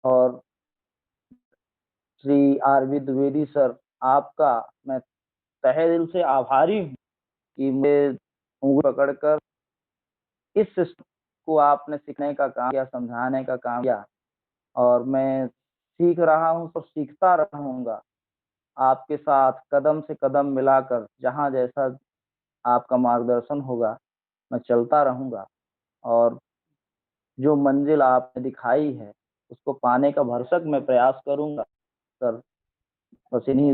और Shri RV. Dwivedi sir, आपका मैं तहे दिल से आभारी हूँ कि मुझे उंगली पकड़कर इस सिस्टम को आपने सीखने का काम किया, समझाने का काम किया, और मैं सीख रहा हूँ तो सीखता रहूँगा। आपके साथ कदम से कदम मिलाकर जहाँ जैसा आपका मार्गदर्शन होगा, मैं चलता रहूँगा, और जो मंजिल आपने दिखाई है, उसको पाने का भरसक मैं प्रयास करूँगा सर। बस इन्हीं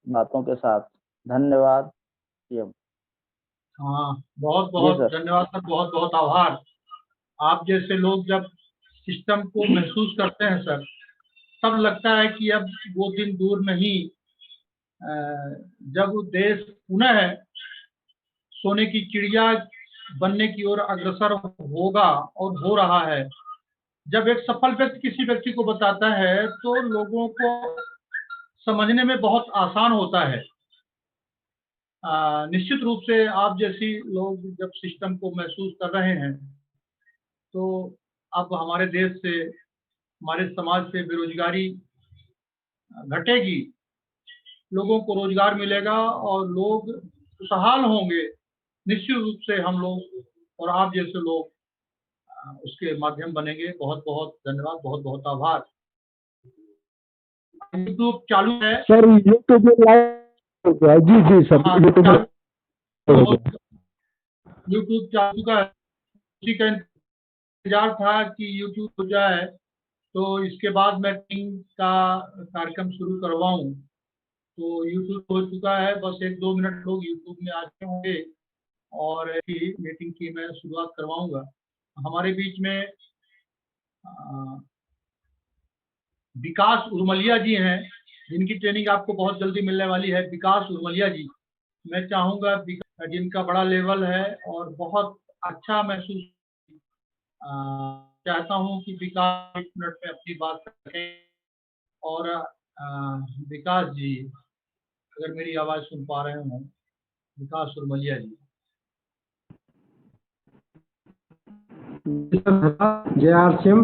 बातों के साथ धन्यवाद। जी हाँ, बहुत जी बहुत सर। धन्यवाद सर, बहुत बहुत आभार। आप जैसे लोग जब सिस्टम को महसूस करते हैं सर, तब लगता है कि अब वो दिन दूर नहीं, जब देश पुनः सोने की चिड़िया बनने की ओर अग्रसर होगा और हो रहा है। जब एक सफल व्यक्ति किसी व्यक्ति को बताता है तो लोगों को समझने में बहुत आसान होता है। निश्चित रूप से आप जैसी लोग जब सिस्टम को महसूस कर रहे हैं तो अब हमारे देश से, हमारे समाज से बेरोजगारी घटेगी, लोगों को रोजगार मिलेगा और लोग खुशहाल होंगे। निश्चित रूप से हम लोग और आप जैसे लोग उसके माध्यम बनेंगे। बहुत बहुत धन्यवाद, बहुत बहुत आभार। यूट्यूब चालू है सर, यूट्यूब में लाइव हो गया। जी जी सर, हाँ, यूट्यूब में हो गया। यूट्यूब चालू का उसी का इंतजार था कि यूट्यूब हो जाए तो इसके बाद मैं मीटिंग का कार्यक्रम शुरू करवाऊं। तो यूट्यूब हो चुका है, बस 1-2 मिनट लोग यूट्यूब में आते होंगे और मीटिंग की मैं शुरुआत करवाऊंगा। हमारे बीच में विकास उर्मलिया जी हैं, जिनकी ट्रेनिंग आपको बहुत जल्दी मिलने वाली है। विकास उर्मलिया जी, मैं चाहूंगा जिनका बड़ा लेवल है और बहुत अच्छा महसूस चाहता हूं कि विकास 1 मिनट में अपनी बात रखें। और विकास जी, अगर मेरी आवाज सुन पा रहे हो, विकास उर्मलिया जी। जय आर सिम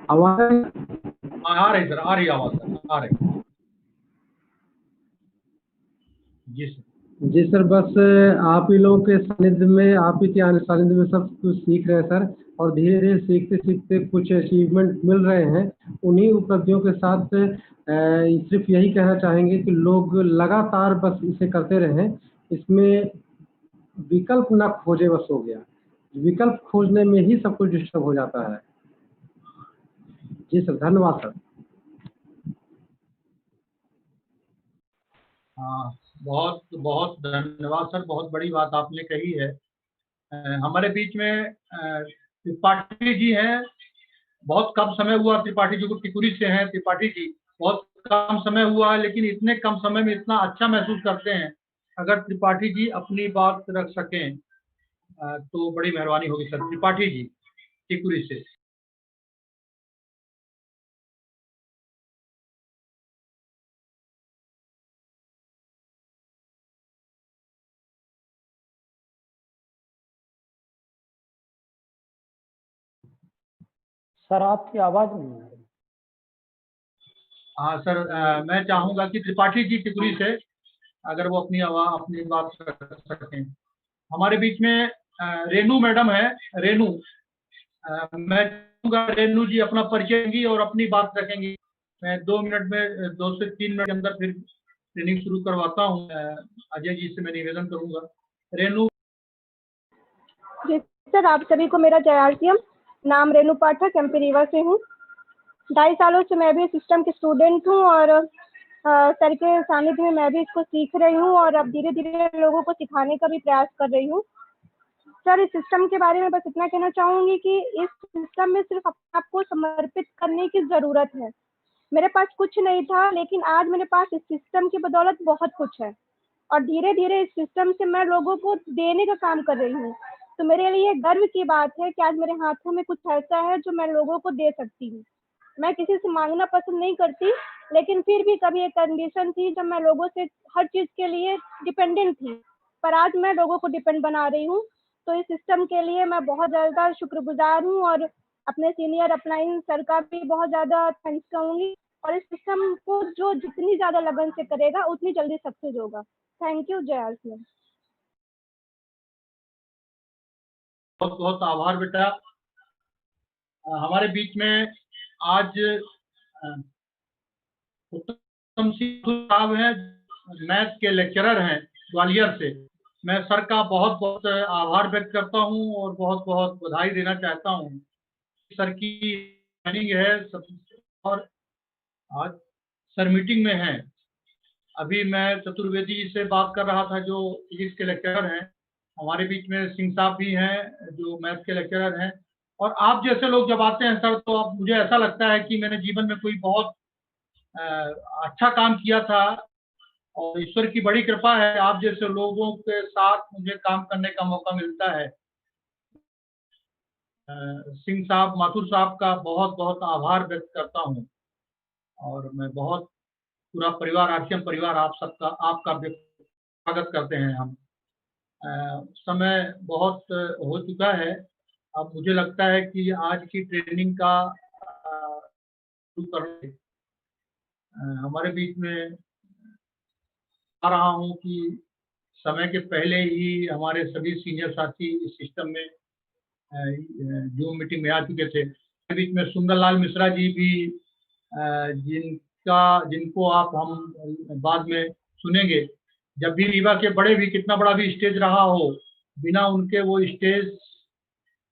आवाज आ रही सर, आ रही आवाज सर, आ रही। जी सर। जी सर, बस आप ही लोगों के सानिध्य में, आप ही के सानिध्य में सब कुछ सीख रहे हैं सर, और धीरे धीरे सीखते सीखते कुछ अचीवमेंट मिल रहे हैं। उन्हीं उपलब्धियों के साथ सिर्फ यही कहना चाहेंगे कि लोग लगातार बस इसे करते रहें। इसमें विकल्प ना खोजे, बस हो गया। विकल्प खोजने में ही सब कुछ डिस्टर्ब हो जाता है। जी सर, धन्यवाद सर। हाँ, बहुत बहुत धन्यवाद सर, बहुत बड़ी बात आपने कही है। हमारे बीच में त्रिपाठी जी हैं। बहुत कम समय हुआ त्रिपाठी जी को, टिकुरी से हैं त्रिपाठी जी। बहुत कम समय हुआ है, लेकिन इतने कम समय में इतना अच्छा महसूस करते हैं। अगर त्रिपाठी जी अपनी बात रख सकें तो बड़ी मेहरबानी होगी सर। त्रिपाठी जी, टिकुरी से। सर, आपकी आवाज नहीं आ रही। हाँ सर, मैं चाहूंगा कि त्रिपाठी जी टिकुरी से अगर वो अपनी बात रख सकें। हमारे बीच में रेनू मैडम है। रेनू, मैं चाहूंगा रेनू जी अपना परिचय देंगी और अपनी बात रखेंगी। मैं 2 मिनट में, 2 से 3 मिनट के अंदर फिर ट्रेनिंग शुरू करवाता हूँ। अजय जी से मैं निवेदन करूंगा। रेनू। जी सर, आप सभी को मेरा जय आरसीएम। नाम रेनू पाठक, एमपी रीवा से हूँ। 2.5 सालों से मैं भी सिस्टम की स्टूडेंट हूँ और सर के सानिध्य में मैं भी इसको सीख रही हूँ और अब धीरे धीरे लोगों को सिखाने का भी प्रयास कर रही हूँ। सर, इस सिस्टम के बारे में बस इतना कहना चाहूंगी कि इस सिस्टम में सिर्फ अपने आप को समर्पित करने की जरूरत है। मेरे पास कुछ नहीं था, लेकिन आज मेरे पास इस सिस्टम की बदौलत बहुत कुछ है और धीरे धीरे इस सिस्टम से मैं लोगों को देने का काम कर रही हूँ। तो मेरे लिए गर्व की बात है कि आज मेरे हाथों में कुछ ऐसा है जो मैं लोगों को दे सकती हूँ। मैं किसी से मांगना पसंद नहीं करती, लेकिन फिर भी कभी एक कंडीशन थी जब मैं लोगों से हर चीज के लिए डिपेंडेंट थी, पर आज मैं लोगों को डिपेंड बना रही हूँ। तो इस सिस्टम के लिए मैं बहुत ज्यादा शुक्रगुजार हूँ और अपने सीनियर अपलाइन सर का भी बहुत ज़्यादा थैंक्स कहूँगी, और इस सिस्टम को जो जितनी ज़्यादा लगन से करेगा उतनी जल्दी सक्सेस होगा। थैंक यू, जय RCM। बहुत बहुत आभार बेटा। हमारे बीच में आज उत्तम सिंह साहब हैं, मैथ के लेक्चरर हैं ग्वालियर से। मैं सर का बहुत बहुत आभार व्यक्त करता हूं और बहुत बहुत बधाई देना चाहता हूं। सर की ट्रेनिंग है और आज सर मीटिंग में हैं। अभी मैं चतुर्वेदी जी से बात कर रहा था जो फिजिक्स के लेक्चरर हैं। हमारे बीच में सिंह साहब भी हैं जो मैथ के लेक्चरर हैं। और आप जैसे लोग जब आते हैं सर, तो अब मुझे ऐसा लगता है कि मैंने जीवन में कोई बहुत अच्छा काम किया था, और ईश्वर की बड़ी कृपा है आप जैसे लोगों के साथ मुझे काम करने का मौका मिलता है। सिंह साहब, माथुर साहब का बहुत बहुत आभार व्यक्त करता हूँ। और मैं बहुत पूरा परिवार, RCM परिवार आप सबका, आपका स्वागत करते हैं हम। समय बहुत हो चुका है। अब मुझे लगता है कि आज की ट्रेनिंग का शुरू करने हमारे बीच में आ रहा हूँ कि समय के पहले ही हमारे सभी सीनियर साथी इस सिस्टम में जूम मीटिंग में आ चुके थे। बीच में सुंदरलाल मिश्रा जी भी जिनको आप हम बाद में सुनेंगे। जब भी रीवा के बड़े भी, कितना बड़ा भी स्टेज रहा हो, बिना उनके वो स्टेज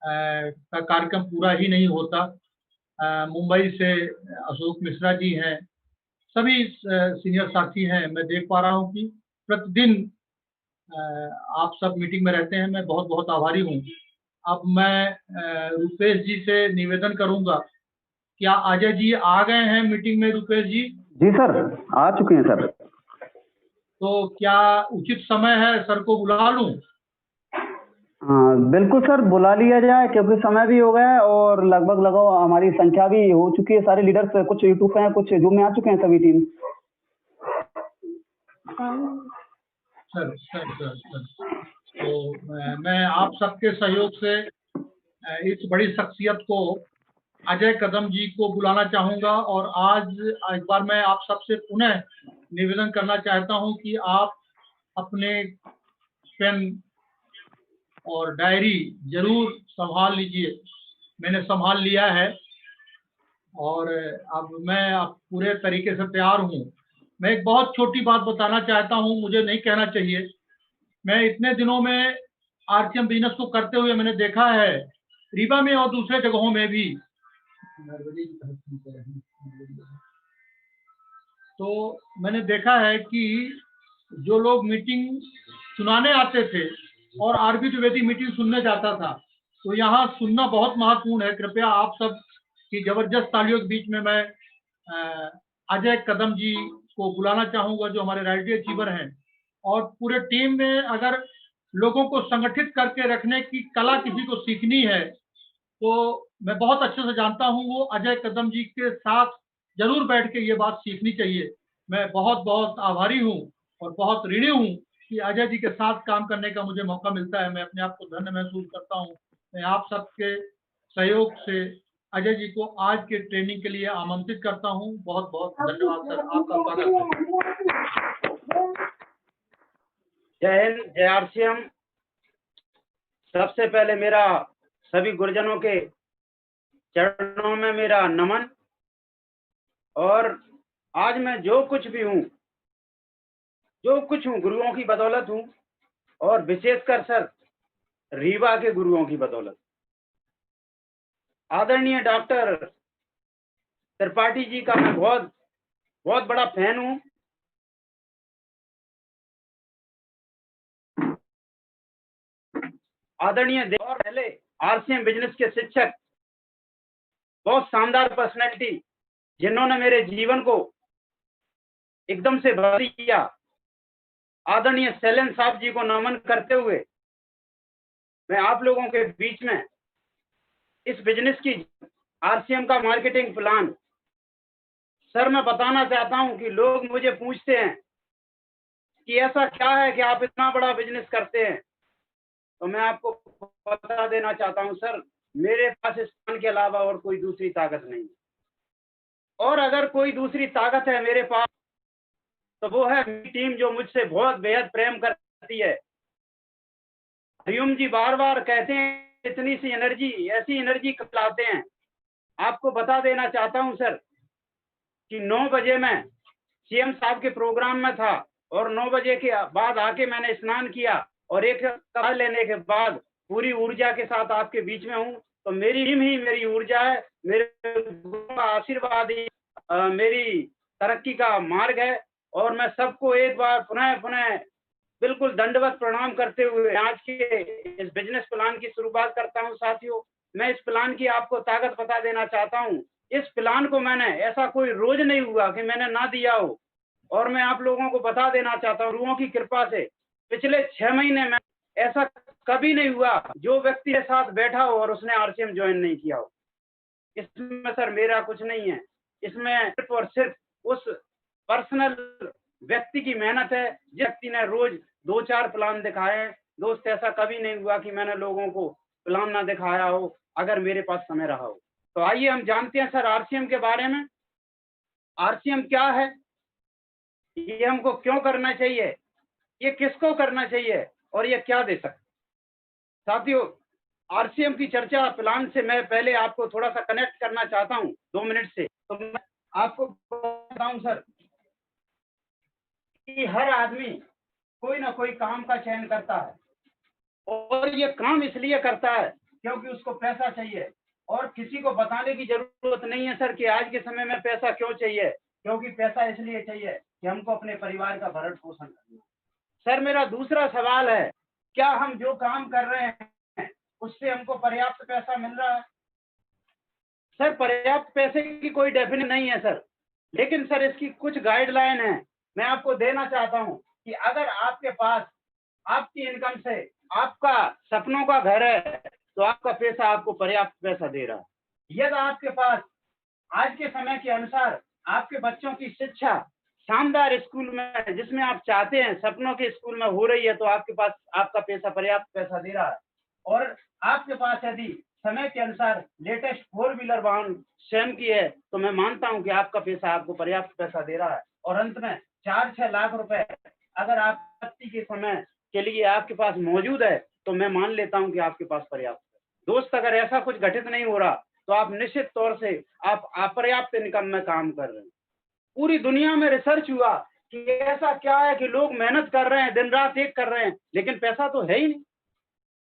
का कार्यक्रम पूरा ही नहीं होता। मुंबई से अशोक मिश्रा जी हैं, सभी सीनियर साथी हैं। मैं देख पा रहा हूँ कि प्रतिदिन आप सब मीटिंग में रहते हैं। मैं बहुत बहुत आभारी हूँ। अब मैं रुपेश जी से निवेदन करूंगा, क्या अजय जी आ गए हैं मीटिंग में? रुपेश जी? जी सर, आ चुके हैं सर। तो क्या उचित समय है सर को बुला लूं? बिल्कुल सर, बुला लिया जाए, क्योंकि समय भी हो गया है और लगभग हमारी संख्या भी हो चुकी है। सारे लीडर्स कुछ यूट्यूब पे हैं, कुछ जूम में आ चुके हैं सभी टीम। सर तो मैं आप सबके सहयोग से इस बड़ी शख्सियत को, अजय कदम जी को बुलाना चाहूंगा। और आज एक बार मैं आप सबसे पुनः निवेदन करना चाहता हूं कि आप अपने पेन और डायरी जरूर संभाल लीजिए। मैंने संभाल लिया है और अब मैं पूरे तरीके से तैयार हूं। मैं एक बहुत छोटी बात बताना चाहता हूं, मुझे नहीं कहना चाहिए। मैं इतने दिनों में RCM बिजनेस को करते हुए मैंने देखा है, रीवा में और दूसरे जगहों में भी, तो मैंने देखा है कि जो लोग मीटिंग सुनाने आते थे और RB द्विवेदी मीटिंग सुनने जाता था, तो यहाँ सुनना बहुत महत्वपूर्ण है। कृपया आप सब की जबरदस्त तालियों के बीच में मैं अजय कदम जी को बुलाना चाहूंगा, जो हमारे राइटी अचीवर हैं। और पूरे टीम में अगर लोगों को संगठित करके रखने की कला किसी को सीखनी है, तो मैं बहुत अच्छे से जानता हूं, वो अजय कदम जी के साथ जरूर बैठ के ये बात सीखनी चाहिए। मैं बहुत बहुत आभारी हूं और बहुत ऋणी हूं कि अजय जी के साथ काम करने का मुझे मौका मिलता है। मैं अपने आप को धन्य महसूस करता हूं। मैं आप सबके सहयोग से अजय जी को आज के ट्रेनिंग के लिए आमंत्रित करता हूं। बहुत बहुत धन्यवाद सर, आपका स्वागत है। जय हिंद, जय RCM। सबसे पहले मेरा सभी गुरुजनों के चरणों में मेरा नमन। और आज मैं जो कुछ हूँ गुरुओं की बदौलत हूँ, और विशेषकर सर रीवा के गुरुओं की बदौलत। आदरणीय डॉक्टर त्रिपाठी जी का मैं बहुत बहुत बड़ा फैन हूँ। आदरणीय और पहले RCM बिजनेस के शिक्षक, बहुत शानदार पर्सनैलिटी, जिन्होंने मेरे जीवन को एकदम से बदल दिया। आदरणीय शैलेंद्र साहब जी को नमन करते हुए मैं आप लोगों के बीच में इस बिजनेस की RCM का मार्केटिंग प्लान सर मैं बताना चाहता हूं कि लोग मुझे पूछते हैं कि ऐसा क्या है कि आप इतना बड़ा बिजनेस करते हैं। तो मैं आपको बता देना चाहता हूं सर, मेरे पास इस प्लान के अलावा और कोई दूसरी ताकत नहीं है। और अगर कोई दूसरी ताकत है मेरे पास तो वो है मेरी टीम, जो मुझसे बहुत बेहद प्रेम करती है। हरिओम जी बार बार कहते हैं इतनी सी एनर्जी, ऐसी एनर्जी कब लाते हैं। आपको बता देना चाहता हूं सर कि 9 बजे मैं सीएम साहब के प्रोग्राम में था और 9 बजे के बाद आके मैंने स्नान किया और एक कपड़ा लेने के बाद पूरी ऊर्जा के साथ आपके बीच में हूँ। तो मेरी टीम ही मेरी ऊर्जा है, मेरे गुरुओं का आशीर्वाद ही मेरी तरक्की का मार्ग है। और मैं सबको एक बार पुनः बिल्कुल दंडवत प्रणाम करते हुए आज के इस बिजनेस प्लान की शुरुआत करता हूं। साथियों, मैं इस प्लान की आपको ताकत बता देना चाहता हूं। इस प्लान को मैंने, ऐसा कोई रोज नहीं हुआ कि मैंने ना दिया हो। और मैं आप लोगों को बता देना चाहता हूं, गुरुओं की कृपा से पिछले 6 महीने में ऐसा कभी नहीं हुआ जो व्यक्ति के साथ बैठा हो और उसने आरसीएम ज्वाइन नहीं किया हो। इसमें सर मेरा कुछ नहीं है, इसमें सिर्फ और सिर्फ उस पर्सनल व्यक्ति की मेहनत है जिस व्यक्ति ने रोज 2-4 प्लान दिखाए हैं। दोस्त, ऐसा कभी नहीं हुआ कि मैंने लोगों को प्लान ना दिखाया हो अगर मेरे पास समय रहा हो। तो आइए हम जानते हैं सर आरसीएम के बारे में। आरसीएम क्या है, ये हमको क्यों करना चाहिए, ये किसको करना चाहिए और ये क्या दे सकते। साथियों, आरसीएम की चर्चा प्लान से मैं पहले आपको थोड़ा सा कनेक्ट करना चाहता हूं 2 मिनट से। तो मैं आपको बताऊं सर कि हर आदमी कोई ना कोई काम का चयन करता है और ये काम इसलिए करता है क्योंकि उसको पैसा चाहिए। और किसी को बताने की जरूरत नहीं है सर कि आज के समय में पैसा क्यों चाहिए, क्योंकि पैसा इसलिए चाहिए कि हमको अपने परिवार का भरण पोषण करना। सर मेरा दूसरा सवाल है, क्या हम जो काम कर रहे हैं उससे हमको पर्याप्त पैसा मिल रहा है। सर पर्याप्त पैसे की कोई डेफिनेशन नहीं है सर, लेकिन सर इसकी कुछ गाइडलाइन है मैं आपको देना चाहता हूं कि अगर आपके पास आपकी इनकम से आपका सपनों का घर है तो आपका पैसा आपको पर्याप्त पैसा दे रहा है। यदि आपके पास आज के समय के अनुसार आपके बच्चों की शिक्षा शानदार स्कूल में जिसमें आप चाहते हैं, सपनों के स्कूल में हो रही है, तो आपके पास आपका पैसा पर्याप्त पैसा दे रहा है। और आपके पास यदि समय के अनुसार लेटेस्ट 4 व्हीलर वाहन स्वयं की है तो मैं मानता हूं कि आपका पैसा आपको पर्याप्त पैसा दे रहा है। और अंत में 4-6 लाख रुपए अगर आपत्ति के समय के लिए आपके पास मौजूद है तो मैं मान लेता हूं कि आपके पास पर्याप्त है। दोस्त, अगर ऐसा कुछ घटित नहीं हो रहा तो आप निश्चित तौर से आप अपर्याप्त इनकम में काम कर रहे हैं। पूरी दुनिया में रिसर्च हुआ कि ऐसा क्या है कि लोग मेहनत कर रहे हैं, दिन रात एक कर रहे हैं, लेकिन पैसा तो है ही नहीं।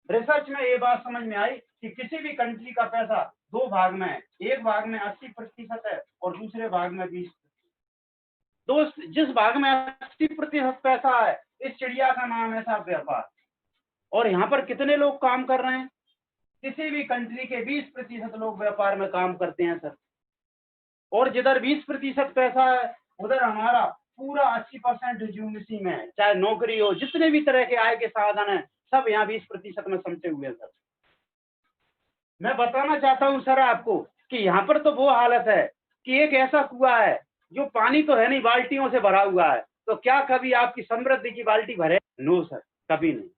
रिसर्च में ये बात समझ में आई कि किसी भी कंट्री का पैसा 2 भाग में है, एक भाग में 80% है और दूसरे भाग में 20%। दोस्त, जिस भाग में 80% पैसा है इस चिड़िया का नाम है साहब व्यापार। और यहाँ पर कितने लोग काम कर रहे हैं, किसी भी कंट्री के 20% लोग व्यापार में काम करते हैं सर। और जिधर 20% पैसा है उधर हमारा पूरा 80% रिज्यूम इसी में है, चाहे नौकरी हो, जितने भी तरह के आय के साधन है सब यहाँ 20% में समझे हुए हैं सर। मैं बताना चाहता हूँ सर आपको कि यहाँ पर तो वो हालत है कि एक ऐसा कुआं है जो पानी तो है नहीं, बाल्टियों से भरा हुआ है। तो क्या कभी आपकी समृद्धि की बाल्टी भरे? नो सर, कभी नहीं।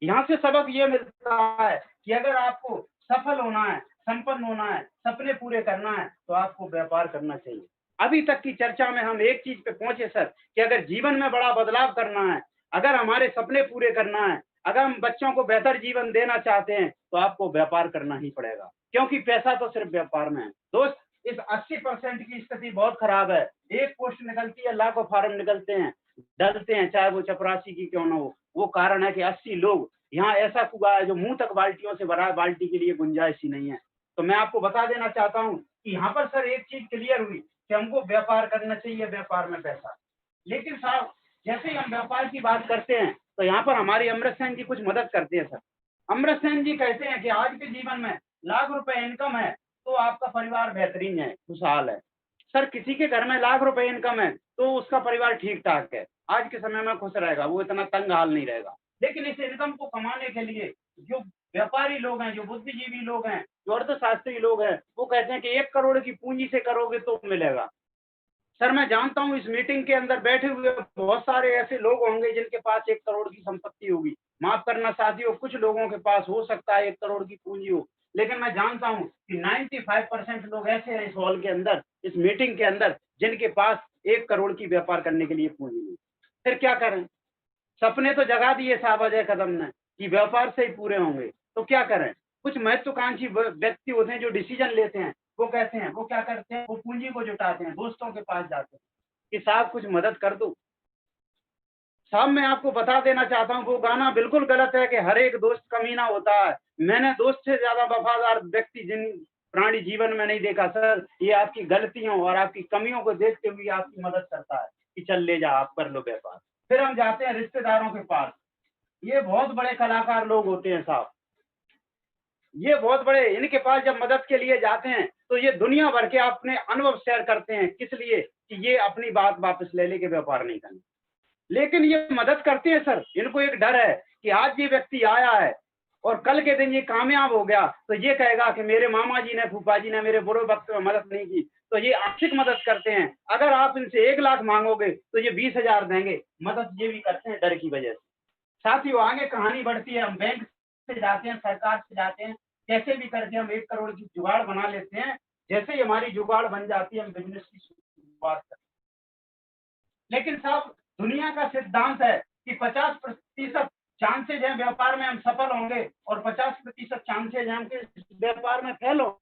यहाँ से सबक ये मिलता है कि अगर आपको सफल होना है, संपन्न होना है, सपने पूरे करना है तो आपको व्यापार करना चाहिए। अभी तक की चर्चा में हम एक चीज पे पहुंचे सर कि अगर जीवन में बड़ा बदलाव करना है, अगर हमारे सपने पूरे करना है, अगर हम बच्चों को बेहतर जीवन देना चाहते हैं तो आपको व्यापार करना ही पड़ेगा, क्योंकि पैसा तो सिर्फ व्यापार में है। दोस्त, इस 80% की स्थिति बहुत खराब है। एक पोस्ट निकलती है, लाखों फार्म निकलते हैं, डलते हैं, चाहे वो चपरासी की क्यों ना हो। वो कारण है कि 80 लोग, यहाँ ऐसा कुआं है जो मुंह तक बाल्टियों से भरा है, बाल्टी के लिए गुंजाइश ही नहीं है। तो मैं आपको बता देना चाहता हूँ कि यहाँ पर सर एक चीज क्लियर हुई कि हमको व्यापार करना चाहिए, व्यापार में पैसा। लेकिन साहब जैसे ही हम व्यापार की बात करते हैं तो यहाँ पर हमारी अमृत सेन जी कुछ मदद करते हैं सर। अमृत सेन जी कहते हैं कि आज के जीवन में लाख रुपए इनकम है तो आपका परिवार बेहतरीन है, खुशहाल है। सर किसी के घर में लाख रुपए इनकम है तो उसका परिवार ठीक ठाक है, आज के समय में खुश रहेगा, वो इतना तंग हाल नहीं रहेगा। लेकिन इस इनकम को कमाने के लिए जो व्यापारी लोग हैं, जो बुद्धिजीवी लोग हैं, जो अर्थशास्त्री लोग हैं, वो कहते हैं कि 1 करोड़ की पूंजी से करोगे तो मिलेगा। सर मैं जानता हूं इस मीटिंग के अंदर बैठे हुए बहुत सारे ऐसे लोग होंगे जिनके पास 1 करोड़ की संपत्ति होगी। माफ करना साथियों, कुछ लोगों के पास हो सकता है 1 करोड़ की पूंजी हो, लेकिन मैं जानता हूं कि 95% लोग ऐसे हैं इस हॉल के अंदर, इस मीटिंग के अंदर, जिनके पास 1 करोड़ की व्यापार करने के लिए पूंजी नहीं। फिर क्या करें? सपने तो जगा दिए साहब अजय कदम ने कि व्यापार से ही पूरे होंगे, तो क्या करें? कुछ महत्वाकांक्षी व्यक्ति होते हैं जो डिसीजन लेते हैं, वो कहते हैं, वो क्या करते हैं, वो पूंजी को जुटाते हैं, दोस्तों के पास जाते हैं कि साहब कुछ मदद कर दो। साहब मैं आपको बता देना चाहता हूँ, वो गाना बिल्कुल गलत है कि हर एक दोस्त कमीना होता है। मैंने दोस्त से ज्यादा वफादार व्यक्ति जिन प्राणी जीवन में नहीं देखा सर। ये आपकी गलतियों और आपकी कमियों को देखते हुए आपकी मदद करता है कि चल ले जा, आप कर लो व्यापार। फिर हम जाते हैं रिश्तेदारों के पास। ये बहुत बड़े कलाकार लोग होते हैं साहब, ये बहुत बड़े, इनके पास जब मदद के लिए जाते हैं तो ये दुनिया भर के अपने अनुभव शेयर करते हैं, किस लिए कि ये अपनी बात वापस ले लेके व्यापार नहीं करना। लेकिन ये मदद करते हैं सर, इनको एक डर है कि आज ये व्यक्ति आया है और कल के दिन ये कामयाब हो गया तो ये कहेगा कि मेरे मामा जी ने, फूफा जी ने मेरे बुरे वक्त में मदद नहीं की, तो ये आर्थिक मदद करते हैं। अगर आप इनसे 1 लाख मांगोगे तो ये 20,000 देंगे। मदद ये भी करते हैं डर की वजह से। साथियों आगे कहानी बढ़ती है, हम बैंक से जाते हैं, सरकार से जाते हैं, कैसे भी करके हम 1 करोड़ की जुगाड़ बना लेते हैं। जैसे ही हमारी जुगाड़ बन जाती है हम बिजनेस की शुरुआत करते हैं। लेकिन साहब दुनिया का सिद्धांत है कि 50% चांसेज है व्यापार में हम सफल होंगे और 50% चांसेज हैं हम व्यापार में फेल हो।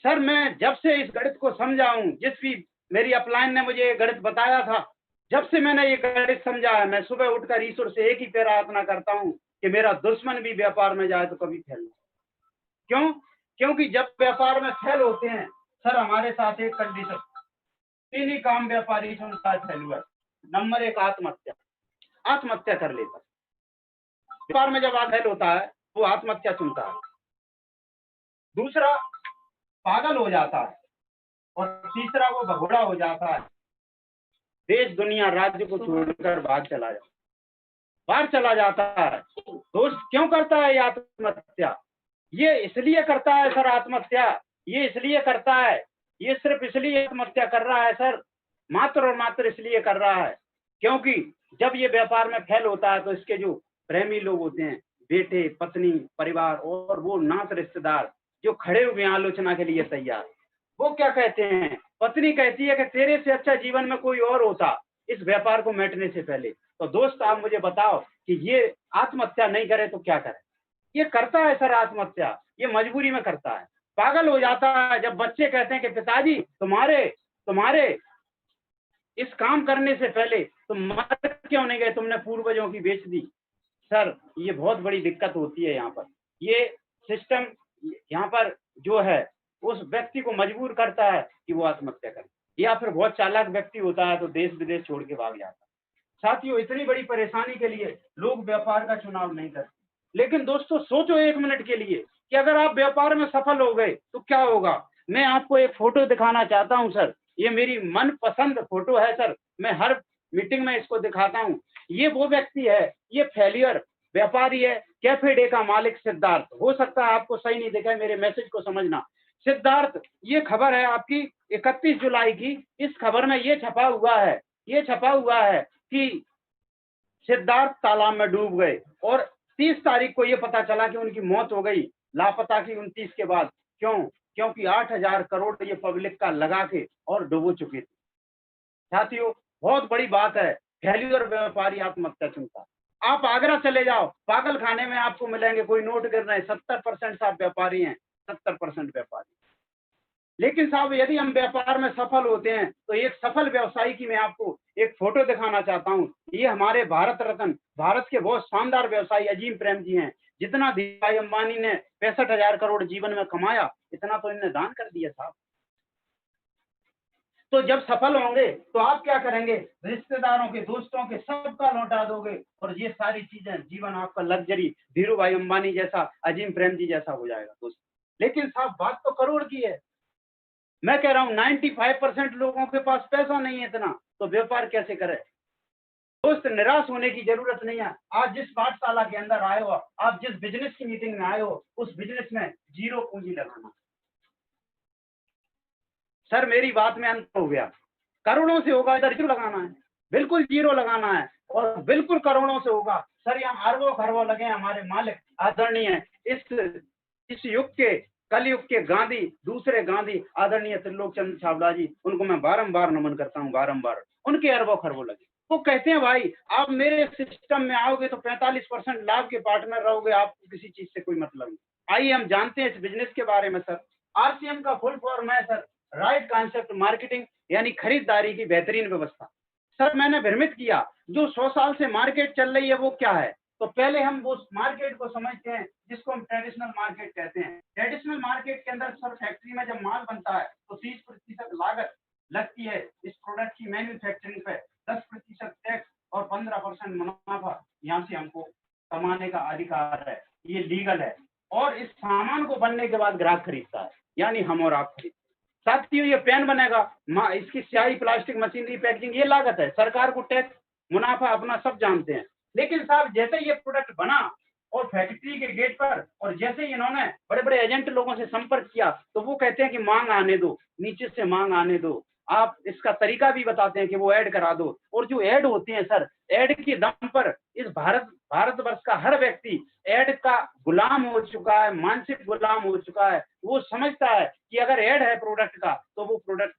सर मैं जब से इस गणित को समझा हूं, जिस भी मेरी अपलाइन ने मुझे ये गणित बताया था, जब से मैंने ये गणित समझा है, मैं सुबह उठकर ईश्वर से एक ही प्रार्थना करता हूं कि मेरा दुश्मन भी व्यापार में जाए तो कभी फेल ना। क्यों? क्योंकि जब व्यापार में फेल होते हैं सर, हमारे साथ एक कंडीशन, 3 ही काम व्यापारी से उनका फेल हुआ। नंबर 1 आत्महत्या, आत्महत्या कर लेता। व्यापार में जब फेल होता है वो आत्महत्या चुनता है। दूसरा पागल हो जाता है और तीसरा वो भगोड़ा हो जाता है, देश दुनिया राज्य को छोड़कर बाहर चला जाता है। दोस्त क्यों करता है ये आत्महत्या? ये इसलिए करता है सर आत्महत्या, ये इसलिए करता है, ये सिर्फ इसलिए आत्महत्या कर रहा है सर, मात्र और मात्र इसलिए कर रहा है क्योंकि जब ये व्यापार में फेल होता है तो इसके जो प्रेमी लोग होते हैं, बेटे, पत्नी, परिवार और वो नात रिश्तेदार जो खड़े हुए आलोचना के लिए तैयार, वो क्या कहते हैं? पत्नी कहती है कि तेरे से अच्छा जीवन में कोई और होता इस व्यापार को मिटने से पहले। तो दोस्त आप मुझे बताओ कि ये आत्महत्या नहीं करे तो क्या करे? ये करता है सर आत्महत्या, ये मजबूरी में करता है, पागल हो जाता है। जब बच्चे कहते हैं कि पिताजी तुम्हारे इस काम करने से पहले तुम मर क्यों नहीं गए, तुमने पूर्वजों की बेच दी। सर ये बहुत बड़ी दिक्कत होती है यहाँ पर। ये सिस्टम यहाँ पर जो है उस व्यक्ति को मजबूर करता है कि वो आत्महत्या करे, या फिर बहुत चालाक व्यक्ति होता है तो देश विदेश छोड़ के भाग जाता है। साथियों इतनी बड़ी परेशानी के लिए लोग व्यापार का चुनाव नहीं करते। लेकिन दोस्तों सोचो 1 मिनट के लिए कि अगर आप व्यापार में सफल हो गए तो क्या होगा। मैं आपको एक फोटो दिखाना चाहता हूं सर, ये मेरी मनपसंद फोटो है सर, मैं हर मीटिंग में इसको दिखाता हूं। ये वो व्यक्ति है, ये फेलियर व्यापारी है, कैफे डे का मालिक सिद्धार्थ। हो सकता है आपको सही नहीं दिखा है, मेरे मैसेज को समझना। सिद्धार्थ, ये खबर है आपकी 31 जुलाई की। इस खबर में ये छपा हुआ है कि सिद्धार्थ तालाब में डूब गए और 30 तारीख को ये पता चला कि उनकी मौत हो गई, लापता की 29 के बाद। क्यों? क्योंकि 8,000 करोड़ ये पब्लिक का लगा के और डुबो चुके थे। साथियों बहुत बड़ी बात है, फेल्यूर व्यापारी आत्महत्या चुनता। आप आगरा चले जाओ, पागल खाने में आपको मिलेंगे, कोई नोट गिर रहे हैं, 70% साहब व्यापारी हैं, 70% व्यापारी। लेकिन साहब यदि हम व्यापार में सफल होते हैं तो एक सफल व्यवसायी की मैं आपको एक फोटो दिखाना चाहता हूं। ये हमारे भारत रत्न, भारत के बहुत शानदार व्यवसायी अजीम प्रेम जी हैं। जितना धीरूभाई अंबानी ने 65,000 करोड़ जीवन में कमाया, इतना तो इन्हें दान कर दिया साहब। तो जब सफल होंगे तो आप क्या करेंगे? रिश्तेदारों के, दोस्तों के, सबका लौटा दोगे और ये सारी चीजें, जीवन आपका लग्जरी धीरूभाई अंबानी जैसा, अजीम प्रेम जी जैसा हो जाएगा दोस्त। लेकिन साहब बात तो करोड़ की है। मैं कह रहा हूं 95% लोगों के पास पैसा नहीं है इतना, तो व्यापार कैसे करे? दोस्त निराश होने की जरूरत नहीं है। आज जिस पाठशाला के अंदर आए हो, आप जिस बिजनेस की मीटिंग में आए हो, उस बिजनेस में 0 पूंजी लगाना। सर मेरी बात में अंत हो गया, करोड़ों से होगा इधर 0 लगाना है, बिल्कुल 0 लगाना है और बिल्कुल करोड़ों से होगा। सर यहाँ अरबों खरबों लगे हैं, हमारे मालिक आदरणीय इस इस युग के, कलयुग के गांधी, दूसरे गांधी आदरणीय त्रिलोक चंद्र छाबड़ा जी, उनको मैं बारंबार नमन करता हूँ, बारंबार। उनके अरबों खरबों लगे। वो कहते हैं भाई आप मेरे सिस्टम में आओगे तो 45% लाभ के पार्टनर रहोगे, आपको किसी चीज से कोई मतलब नहीं। आइए हम जानते हैं इस बिजनेस के बारे में सर। आरसीएम का फुल फॉर्म है सर राइट कॉन्सेप्ट मार्केटिंग, यानी खरीदारी की बेहतरीन व्यवस्था। सर मैंने भ्रमित किया जो 100 साल से मार्केट चल रही है वो क्या है, तो पहले हम वो मार्केट को समझते हैं जिसको हम ट्रेडिशनल मार्केट कहते हैं। ट्रेडिशनल मार्केट के अंदर सर फैक्ट्री में जब माल बनता है तो 30% लागत लगती है इस प्रोडक्ट की मैन्युफैक्चरिंग पे, 10% टैक्स और 15% मुनाफा यहाँ से हमको कमाने का अधिकार है, ये लीगल है। और इस सामान को बनने के बाद ग्राहक खरीदता है, यानी हम और आप खरीदते हैं। साथियों ये पेन बनेगा, इसकी स्याही, प्लास्टिक, मशीनरी, पैकेजिंग, ये लागत है। सरकार को टैक्स, मुनाफा अपना सब जानते हैं। लेकिन साहब जैसे ये प्रोडक्ट बना और फैक्ट्री के गेट पर, और जैसे ही इन्होंने बड़े बड़े एजेंट लोगों से संपर्क किया तो वो कहते हैं कि मांग आने दो, नीचे से मांग आने दो। आप इसका तरीका भी बताते हैं कि वो ऐड करा दो। और जो ऐड होती है सर, ऐड के दम पर इस भारतवर्ष का हर व्यक्ति ऐड का गुलाम हो चुका है, मानसिक गुलाम हो चुका है। वो समझता है कि अगर ऐड है प्रोडक्ट का तो वो प्रोडक्ट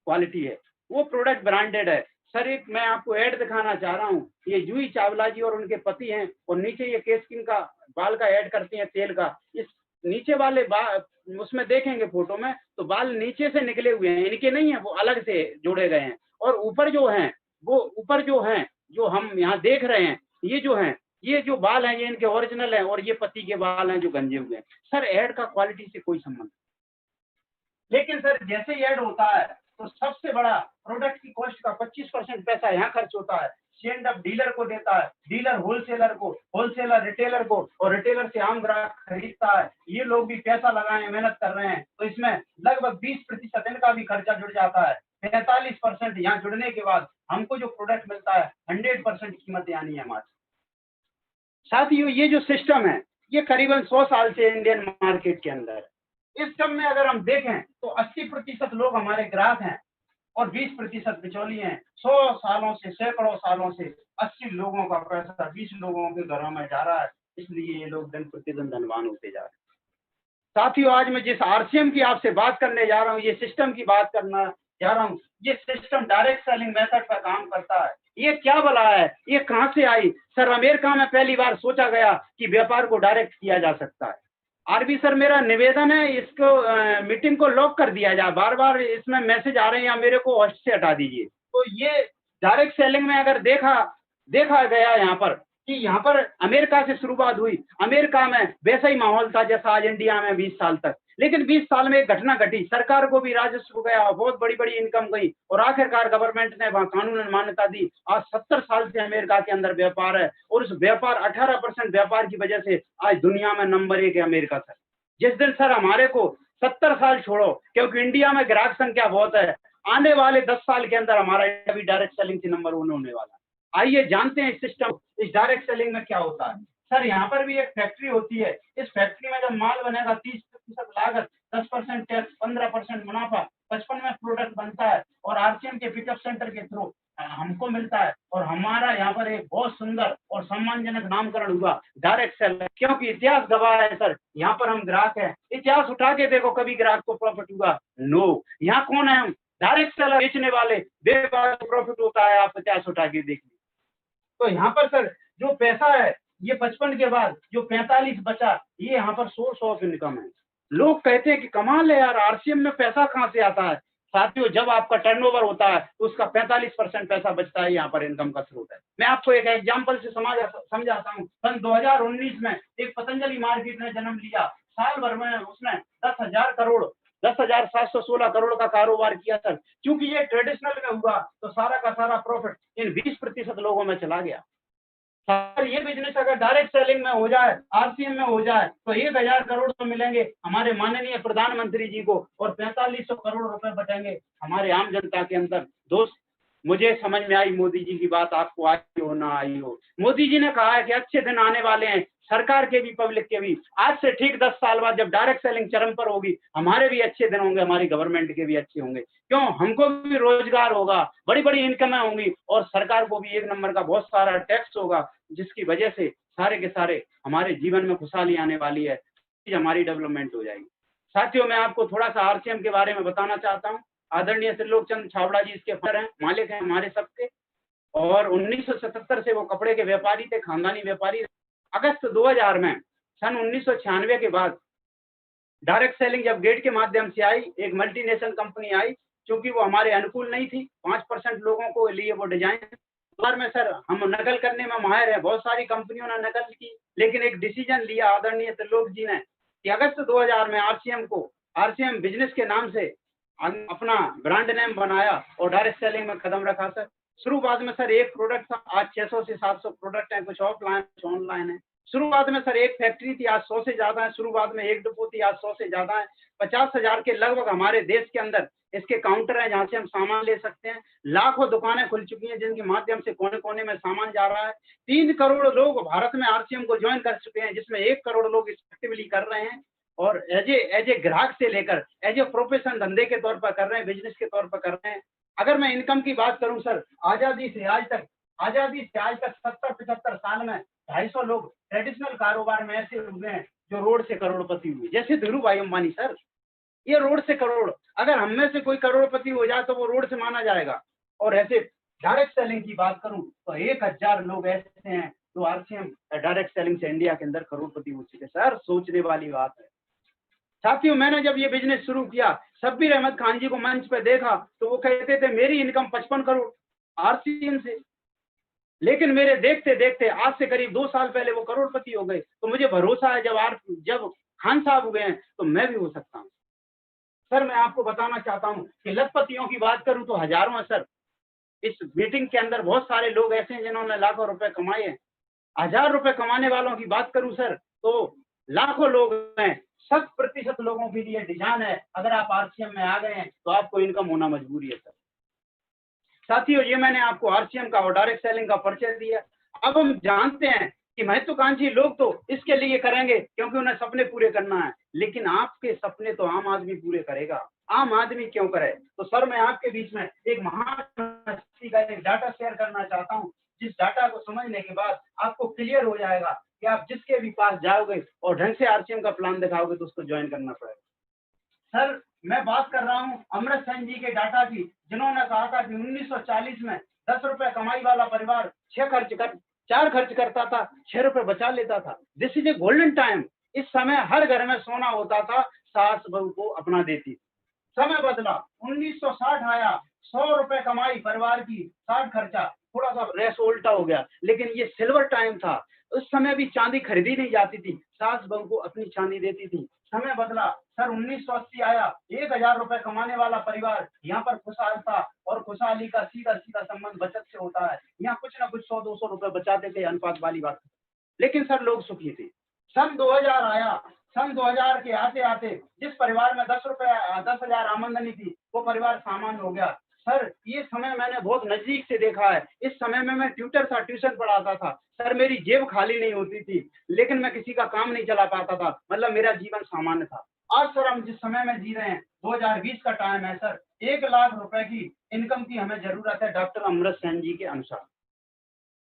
क्वालिटी है, वो प्रोडक्ट ब्रांडेड है। सर एक मैं आपको ऐड दिखाना चाह रहा हूँ, ये जूही चावला जी और उनके पति हैं, और नीचे ये केसकिंग का बाल का ऐड करती हैं, तेल का। इस नीचे वाले उसमें देखेंगे फोटो में तो बाल नीचे से निकले हुए हैं, इनके नहीं है, वो अलग से जोड़े गए हैं। और ऊपर जो हैं वो ऊपर जो हैं जो हम यहाँ देख रहे हैं, ये जो हैं, ये जो बाल हैं ये इनके ओरिजिनल हैं, और ये पति के बाल हैं जो गंजे हुए हैं। सर ऐड का क्वालिटी से कोई संबंध। लेकिन सर जैसे ही ऐड होता है तो सबसे बड़ा प्रोडक्ट की कॉस्ट का 25% पैसा यहाँ खर्च होता है, सेंड अप डीलर को देता है, डीलर होलसेलर को, होलसेलर रिटेलर को, और रिटेलर से आम ग्राहक खरीदता है। ये लोग भी पैसा लगाए, मेहनत कर रहे हैं, तो इसमें लगभग 20% इनका भी खर्चा जुड़ जाता है। 45% यहाँ जुड़ने के बाद हमको जो प्रोडक्ट मिलता है 100% कीमत यानी है हमारी। साथियों ये जो सिस्टम है ये करीबन 100 साल से इंडियन मार्केट के अंदर है। इस सब में अगर हम देखें तो 80% लोग हमारे ग्राहक हैं और 20% बिचौली हैं। 100 सालों से, सैकड़ों सालों से 80 लोगों का पैसा 20 लोगों के घरों में जा रहा है, इसलिए ये लोग दिन प्रतिदिन धनवान होते जा रहे हैं। साथियों आज मैं जिस आरसीएम की आपसे बात करने जा रहा हूँ, ये सिस्टम की बात करना जा रहा हूँ, ये सिस्टम डायरेक्ट सेलिंग मेथड पर काम करता है। ये क्या बला है, ये कहाँ से आई? सर अमेरिका में पहली बार सोचा गया कि व्यापार को डायरेक्ट किया जा सकता है। आरबी सर मेरा निवेदन है इसको मीटिंग को लॉक कर दिया जाए, बार बार इसमें मैसेज आ रहे हैं या मेरे को होस्ट से हटा दीजिए। तो ये डायरेक्ट सेलिंग में अगर देखा गया यहाँ पर कि यहाँ पर अमेरिका से शुरुआत हुई, अमेरिका में वैसा ही माहौल था जैसा आज इंडिया में 20 साल तक, लेकिन 20 साल में एक घटना घटी, सरकार को भी राजस्व गया, बहुत बड़ी बड़ी इनकम गई, और आखिरकार गवर्नमेंट ने वहां कानूनन मान्यता दी। आज 70 साल से अमेरिका के अंदर व्यापार है, और उस व्यापार 18% व्यापार की वजह से आज दुनिया में नंबर 1 है अमेरिका सर। जिस दिन सर हमारे को 70 साल छोड़ो, क्योंकि इंडिया में ग्राहक संख्या बहुत है, आने वाले 10 साल के अंदर हमारा अभी डायरेक्ट सेलिंग से नंबर 1 होने वाला है। आइए जानते हैं इस सिस्टम, इस डायरेक्ट सेलिंग में क्या होता है। सर यहाँ पर भी एक फैक्ट्री होती है, इस फैक्ट्री में जब माल बनेगा 30% लागत, 10% टैक्स, 15% मुनाफा, 55 में प्रोडक्ट बनता है, और आरसीएम के पिकअप सेंटर के थ्रू हमको मिलता है, और हमारा यहाँ पर एक बहुत सुंदर और सम्मानजनक नामकरण हुआ डायरेक्ट सेलर, क्योंकि इतिहास गवाह है सर, यहाँ पर हम ग्राहक हैं। इतिहास उठा के देखो कभी ग्राहक को प्रॉफिट हुआ? नो। यहाँ कौन है? हम डायरेक्ट सेलर, बेचने वाले, प्रॉफिट होता है, आप इतिहास उठा के देखिए। तो यहाँ पर सर जो पैसा है ये 55 के बाद जो 45 बचा, ये यहाँ पर सोर्स ऑफ इनकम है। लोग कहते हैं कि कमाल है यार, आरसीएम में पैसा कहाँ से आता है? साथियों जब आपका टर्नओवर होता है तो उसका 45% पैसा बचता है, यहाँ पर इनकम का स्रोत है। मैं आपको एक एग्जांपल से समझाता हूँ। सन 2019 में एक पतंजलि मार्केट ने जन्म लिया, साल भर में उसने 10,716 करोड़ का कारोबार किया सर। क्योंकि ये ट्रेडिशनल में हुआ तो सारा का सारा प्रॉफिट इन 20% लोगों में चला गया। सर ये बिजनेस अगर डायरेक्ट सेलिंग में हो जाए, आरसीएम में हो जाए, तो 1000 करोड़ तो मिलेंगे हमारे माननीय प्रधानमंत्री जी को, और 4500 करोड़ रुपए बचेंगे हमारे आम जनता के अंदर। दोस्त मुझे समझ में आई मोदी जी की बात, आपको आई हो ना आई हो, मोदी जी ने कहा है कि अच्छे दिन आने वाले हैं, सरकार के भी, पब्लिक के भी। आज से ठीक 10 साल बाद जब डायरेक्ट सेलिंग चरम पर होगी, हमारे भी अच्छे दिन होंगे, हमारी गवर्नमेंट के भी अच्छे होंगे। क्यों? हमको भी रोजगार होगा, बड़ी बड़ी इनकमें होंगी, और सरकार को भी 1 नंबर का बहुत सारा टैक्स होगा, जिसकी वजह से सारे के सारे हमारे जीवन में खुशहाली आने वाली है। चीज हमारी डेवलपमेंट हो जाएगी। साथियों, मैं आपको थोड़ा सा आरसीएम के बारे में बताना चाहता हूँ। आदरणीय त्रिलोक चंद छाबड़ा जी इसके फादर हैं, मालिक हैं हमारे सबके, और 1977 से वो कपड़े के व्यापारी थे, खानदानी व्यापारी। अगस्त 2000 में, सन 1996 के बाद डायरेक्ट सेलिंग जब गेट के माध्यम से आई, एक मल्टीनेशनल कंपनी आई, क्योंकि वो हमारे अनुकूल नहीं थी। 5% लोगों को लिए वो डिजाइन बार में सर हम नकल करने में माहिर है, बहुत सारी कंपनियों ने नकल की, लेकिन एक डिसीजन लिया आदरणीय त्रिलोक जी ने कि अगस्त 2000 में आरसीएम बिजनेस के नाम से अपना ब्रांड नेम बनाया और डायरेक्ट सेलिंग में कदम रखा सर। शुरुआत में सर एक प्रोडक्ट था, आज 600 से 700 प्रोडक्ट हैं, कुछ ऑफलाइन कुछ ऑनलाइन है। शुरुआत में सर एक फैक्ट्री थी, आज 100 से ज्यादा है। शुरुआत में एक डिपो थी, आज 100 से ज्यादा है। 50,000 के लगभग हमारे देश के अंदर इसके काउंटर हैं जहां से हम सामान ले सकते हैं। लाखों दुकानें खुल चुकी हैं जिनके माध्यम से कोने कोने में सामान जा रहा है। 3 करोड़ लोग भारत में आरसीएम को ज्वाइन कर चुके हैं, जिसमें 1 करोड़ लोग एक्टिवली कर रहे हैं और एज ए ग्राहक से लेकर एज ए प्रोफेशन धंधे के तौर पर कर रहे हैं, बिजनेस के तौर पर कर रहे हैं। अगर मैं इनकम की बात करूं सर, आजादी से आज तक 70-75 साल में 250 लोग ट्रेडिशनल कारोबार में ऐसे हुए हैं जो रोड से करोड़पति हुए, जैसे धीरू भाई अंबानी सर, ये रोड से करोड़। अगर हम में से कोई करोड़पति हो जाए तो वो रोड से माना जाएगा। और ऐसे डायरेक्ट सेलिंग की बात करूं तो 1000 लोग ऐसे हैं जो आरसीएम डायरेक्ट सेलिंग से इंडिया के अंदर करोड़पति हो चुके। सर सोचने वाली बात है। साथियों, मैंने जब ये बिजनेस शुरू किया, शब्बीर अहमद खान जी को मंच पे देखा तो वो कहते थे मेरी इनकम 55 करोड़ आरसीएम से, लेकिन मेरे देखते देखते आज से करीब 2 साल पहले वो करोड़पति हो गए। तो मुझे भरोसा है जब खान साहब हुए हैं तो मैं भी हो सकता हूँ। सर मैं आपको बताना चाहता हूँ कि लखपतियों की बात करूं तो हजारों हैं सर। इस मीटिंग के अंदर बहुत सारे लोग ऐसे हैं जिन्होंने लाखों रुपए कमाए हैं। 1000 रुपए कमाने वालों की बात करूं सर तो लाखों लोग हैं। 100% लोगों के लिए डिजाइन है, अगर आप आरसीएम में आ गए हैं तो आपको इनकम होना मजबूरी है सर। साथियों, ये मैंने आपको आरसीएम का और डायरेक्ट सेलिंग का परिचय दिया। अब हम जानते हैं कि महत्वाकांक्षी लोग तो इसके लिए करेंगे क्योंकि उन्हें सपने पूरे करना है, लेकिन आपके सपने तो आम आदमी पूरे करेगा। आम आदमी क्यों करे? तो सर मैं आपके बीच में एक महान हस्ती का एक डाटा शेयर करना चाहता हूँ, जिस डाटा को समझने के बाद आपको क्लियर हो जाएगा कि आप जिसके भी पास जाओगे और ढंग से आरसीएम का प्लान दिखाओगे तो उसको ज्वाइन करना पड़ेगा। सर मैं बात कर रहा हूँ अमृत सेन जी के डाटा की, जिन्होंने कहा था कि 1940 में 10 रुपए कमाई वाला परिवार 4 खर्च करता था, 6 रुपए बचा लेता था। This is a golden time. इस समय हर घर में सोना होता था, सास बहू को अपना देती थी। समय बदला, 1960 आया, 100 रुपए कमाई परिवार की, 60 खर्चा, थोड़ा सा रेस उल्टा हो गया, लेकिन ये सिल्वर टाइम था। उस समय भी चांदी खरीदी नहीं जाती थी, सास बहू को अपनी चांदी देती थी। समय बदला, सर 1980 आया, 1000 रुपए कमाने वाला परिवार यहाँ पर खुशहाल था, और खुशहाली का सीधा सीधा संबंध बचत से होता है। यहाँ कुछ ना कुछ 100-200 रुपए बचाते थे, अनुपात वाली बात। लेकिन सर लोग सुखी थे। सन 2000 आया, सन 2000 के आते आते जिस परिवार में 10,000 आमदनी थी वो परिवार सामान्य हो गया। सर ये समय मैंने बहुत नजदीक से देखा है। इस समय में मैं ट्यूटर था, ट्यूशन पढ़ाता था। सर मेरी जेब खाली नहीं होती थी, लेकिन मैं किसी का काम नहीं चला पाता था, मतलब मेरा जीवन सामान्य था। आज सर हम जिस समय में जी रहे हैं 2020 का टाइम है सर, 1 लाख रुपए की इनकम की हमें जरूरत है डॉक्टर अमृत सेन जी के अनुसार।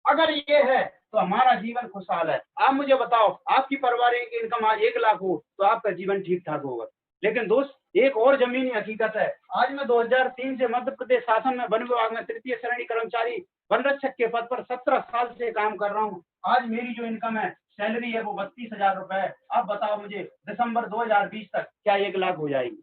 अगर ये है तो हमारा जीवन खुशहाल है। आप मुझे बताओ, आपकी पारिवारिक इनकम आज 1 लाख हो तो आपका जीवन ठीक ठाक होगा। लेकिन दोस्त एक और जमीनी हकीकत है, आज मैं 2003 से मध्य प्रदेश शासन में वन विभाग में 3य श्रेणी कर्मचारी वन रक्षक के पद पर 17 साल से काम कर रहा हूँ। आज मेरी जो इनकम है, सैलरी है, वो 32,000 रुपए है। आप बताओ मुझे दिसंबर 2020 तक क्या 1 लाख हो जाएगी?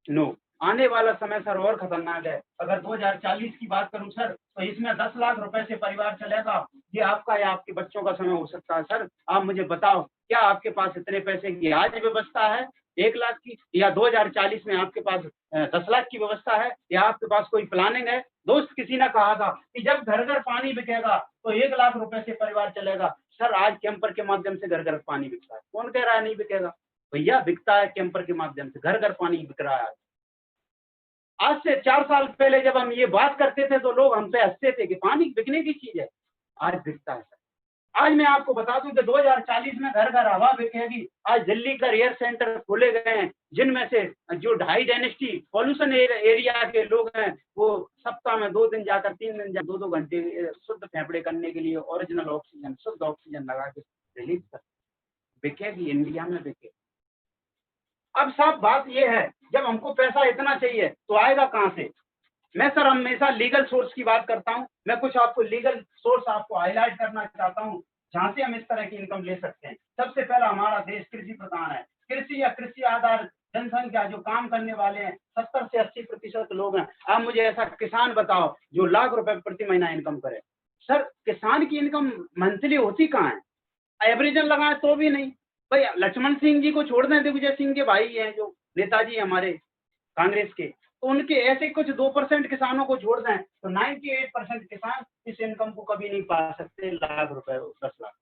नो। आने वाला समय सर और खतरनाक है। अगर 2040 की बात करूं सर तो इसमें 10 लाख रुपए से परिवार चलेगा। ये आपका या आपके बच्चों का समय हो सकता है। सर आप मुझे बताओ, क्या आपके पास इतने पैसे की आज व्यवस्था है 1 लाख की, या 2040 में आपके पास 10 लाख की व्यवस्था है, या आपके पास कोई प्लानिंग है? दोस्त किसी ने कहा था कि जब घर घर पानी बिकेगा तो 1 लाख रुपए से परिवार चलेगा। सर आज कैंपर के माध्यम से घर घर पानी बिकता है। कौन कह रहा है नहीं बिकेगा? भैया बिकता है, कैंपर के माध्यम से घर घर पानी बिक रहा है। आज से 4 साल पहले जब हम ये बात करते थे तो लोग हम पे हंसते थे कि पानी बिकने की चीज है। आज बिकता है। आज मैं आपको बता दूं कि 2040 में घर घर हवा बिकेगी। आज दिल्ली का एयर सेंटर खोले गए हैं, जिनमें से जो हाई डेंसिटी पॉल्यूशन एरिया के लोग हैं वो सप्ताह में 2 दिन जाकर 3 दिन जाकर 2-2 घंटे शुद्ध फेफड़े करने के लिए ओरिजिनल ऑक्सीजन, शुद्ध ऑक्सीजन लगा के रिलीज कर बिकेगी। इंडिया में बिकेगी। अब साहब बात ये है, जब हमको पैसा इतना चाहिए तो आएगा कहाँ से? मैं सर हमेशा लीगल सोर्स की बात करता हूँ। मैं कुछ आपको लीगल सोर्स आपको हाईलाइट करना चाहता हूँ जहाँ से हम इस तरह की इनकम ले सकते हैं। सबसे पहला, हमारा देश कृषि प्रधान है। कृषि या कृषि आधार जनसंख्या जो काम करने वाले हैं 70 से 80% लोग हैं। आप मुझे ऐसा किसान बताओ जो लाख रुपए प्रति महीना इनकम करे। सर किसान की इनकम मंथली होती कहाँ है? एवरेजन लगाए तो भी नहीं। भाई लक्ष्मण सिंह जी को छोड़ दें, दिग्विजय सिंह के भाई हैं जो नेताजी हमारे कांग्रेस के, तो उनके ऐसे कुछ 2% किसानों को छोड़ दें तो 98% किसान इस इनकम को कभी नहीं पा सकते, लाख रुपए 10 लाख।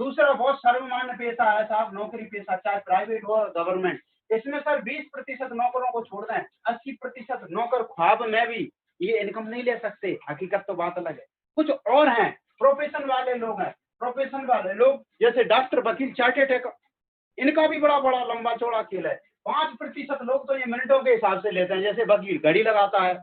दूसरा बहुत सर्वमान्य पेशा है साहब, नौकरी पेशा, चाहे प्राइवेट हो गवर्नमेंट। इसमें सर 20% नौकरों को छोड़ दें, 80% नौकर ख्वाब में भी ये इनकम नहीं ले सकते। हकीकत तो बात अलग है। कुछ और हैं, प्रोफेशन वाले लोग हैं, प्रोफेशन वाले लोग जैसे डॉक्टर, वकील, चार्टेड अकाउंटेंट, इनका भी बड़ा बड़ा लंबा चौड़ा खेल है। 5% लोग तो ये मिनटों के हिसाब से लेते हैं। जैसे वकील घड़ी लगाता है,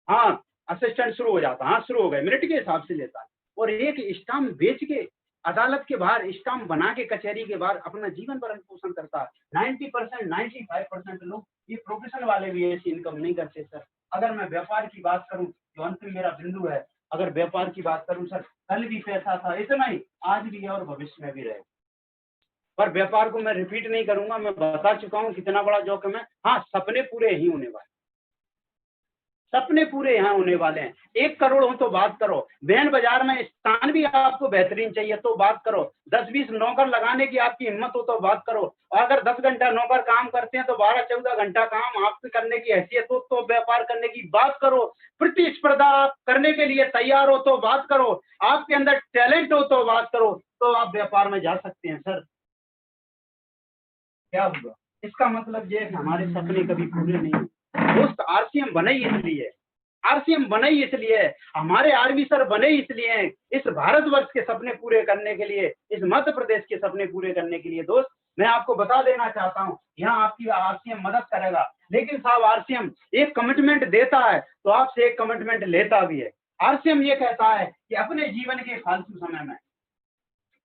हाँ असिस्टेंट शुरू हो जाता है, हाँ शुरू हो गए, मिनट के हिसाब से लेता है। और एक स्टाम्प बेच के अदालत के बाहर स्टाम्प बना के कचहरी के बाहर अपना जीवन भरण पोषण करता है। 90% 95% लोग, ये प्रोफेशन वाले भी ऐसी इनकम नहीं करते सर। अगर मैं व्यापार की बात करूं, जो अंतिम मेरा बिंदु है, अगर व्यापार की बात करूं सर, कल भी पैसा था, इतना ही आज भी है और भविष्य में भी रहेगा। पर व्यापार को मैं रिपीट नहीं करूंगा, मैं बता चुका हूं कितना बड़ा जोखिम है। हाँ सपने पूरे ही होने वाले, सपने पूरे यहाँ होने वाले हैं। 1 करोड़ हो तो बात करो, बैंड बाजार में स्थान भी आपको बेहतरीन चाहिए तो बात करो, 10-20 नौकर लगाने की आपकी हिम्मत हो तो बात करो। और अगर 10 घंटा नौकर काम करते हैं तो 12-14 घंटा काम आपसे करने की हैसियत हो तो व्यापार करने की बात करो। प्रतिस्पर्धा आप करने के लिए तैयार हो तो बात करो, आपके अंदर टैलेंट हो तो बात करो, तो आप व्यापार में जा सकते हैं सर। क्या हुआ? इसका मतलब ये है कि हमारे सपने कभी पूरे नहीं हुए। दोस्त आरसीएम बने ही इसलिए, आरसीएम बने ही इसलिए, हमारे आर्मी सर बने ही इसलिए हैं, इस भारतवर्ष के सपने पूरे करने के लिए, इस मध्य प्रदेश के सपने पूरे करने के लिए। दोस्त मैं आपको बता देना चाहता हूँ, यहाँ आपकी आरसीएम मदद करेगा। लेकिन साहब आरसीएम एक कमिटमेंट देता है तो आपसे एक कमिटमेंट लेता भी है। आरसीएम ये कहता है कि अपने जीवन के फालतू समय में,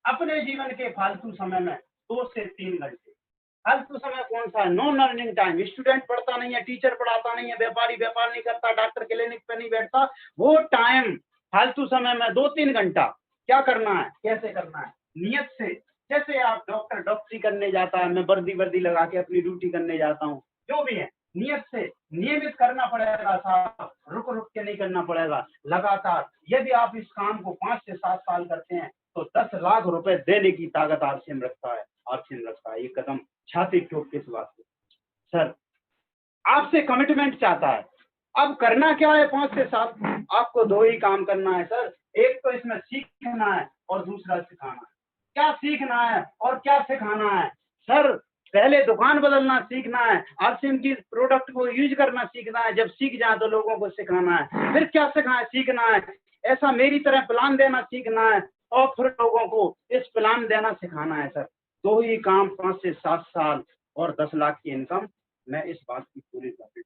अपने जीवन के फालतू समय में 2 से 3 घंटे, फालतू समय कौन सा है? Non earning time. स्टूडेंट पढ़ता नहीं है, टीचर पढ़ाता नहीं है, व्यापारी व्यापार नहीं करता, डॉक्टर क्लिनिक पे नहीं बैठता, वो टाइम फालतू समय में 2-3 घंटा क्या करना है, कैसे करना है? नियत से। जैसे आप डॉक्टर डॉक्टरी करने जाता है, मैं वर्दी लगा के अपनी ड्यूटी करने जाता हूँ, जो भी है नियत से, नियमित करना पड़ेगा साहब, रुक रुक के नहीं करना पड़ेगा, लगातार। यदि आप इस काम को 5 से 7 साल करते हैं तो 10 लाख रुपए देने की ताकत आरसीएम रखता है, आरसीएम रखता है। ये कदम छाती ठोक किस बात से सर, आपसे कमिटमेंट चाहता है। अब करना क्या है? 5 से 7 आपको 2 ही काम करना है सर। एक तो इसमें सीखना है और दूसरा सिखाना है। क्या सीखना है और क्या सिखाना है सर? पहले दुकान बदलना सीखना है, आरसीएम की प्रोडक्ट को यूज करना सीखना है, जब सीख जाए तो लोगों को सिखाना है। फिर क्या सिखाए? सीखना है, ऐसा मेरी तरह प्लान देना सीखना है और फिर लोगों को इस प्लान देना सिखाना है सर। 2 ही काम, 5 से 7 साल और 10 लाख की इनकम। मैं इस बात की पूरी गारंटी,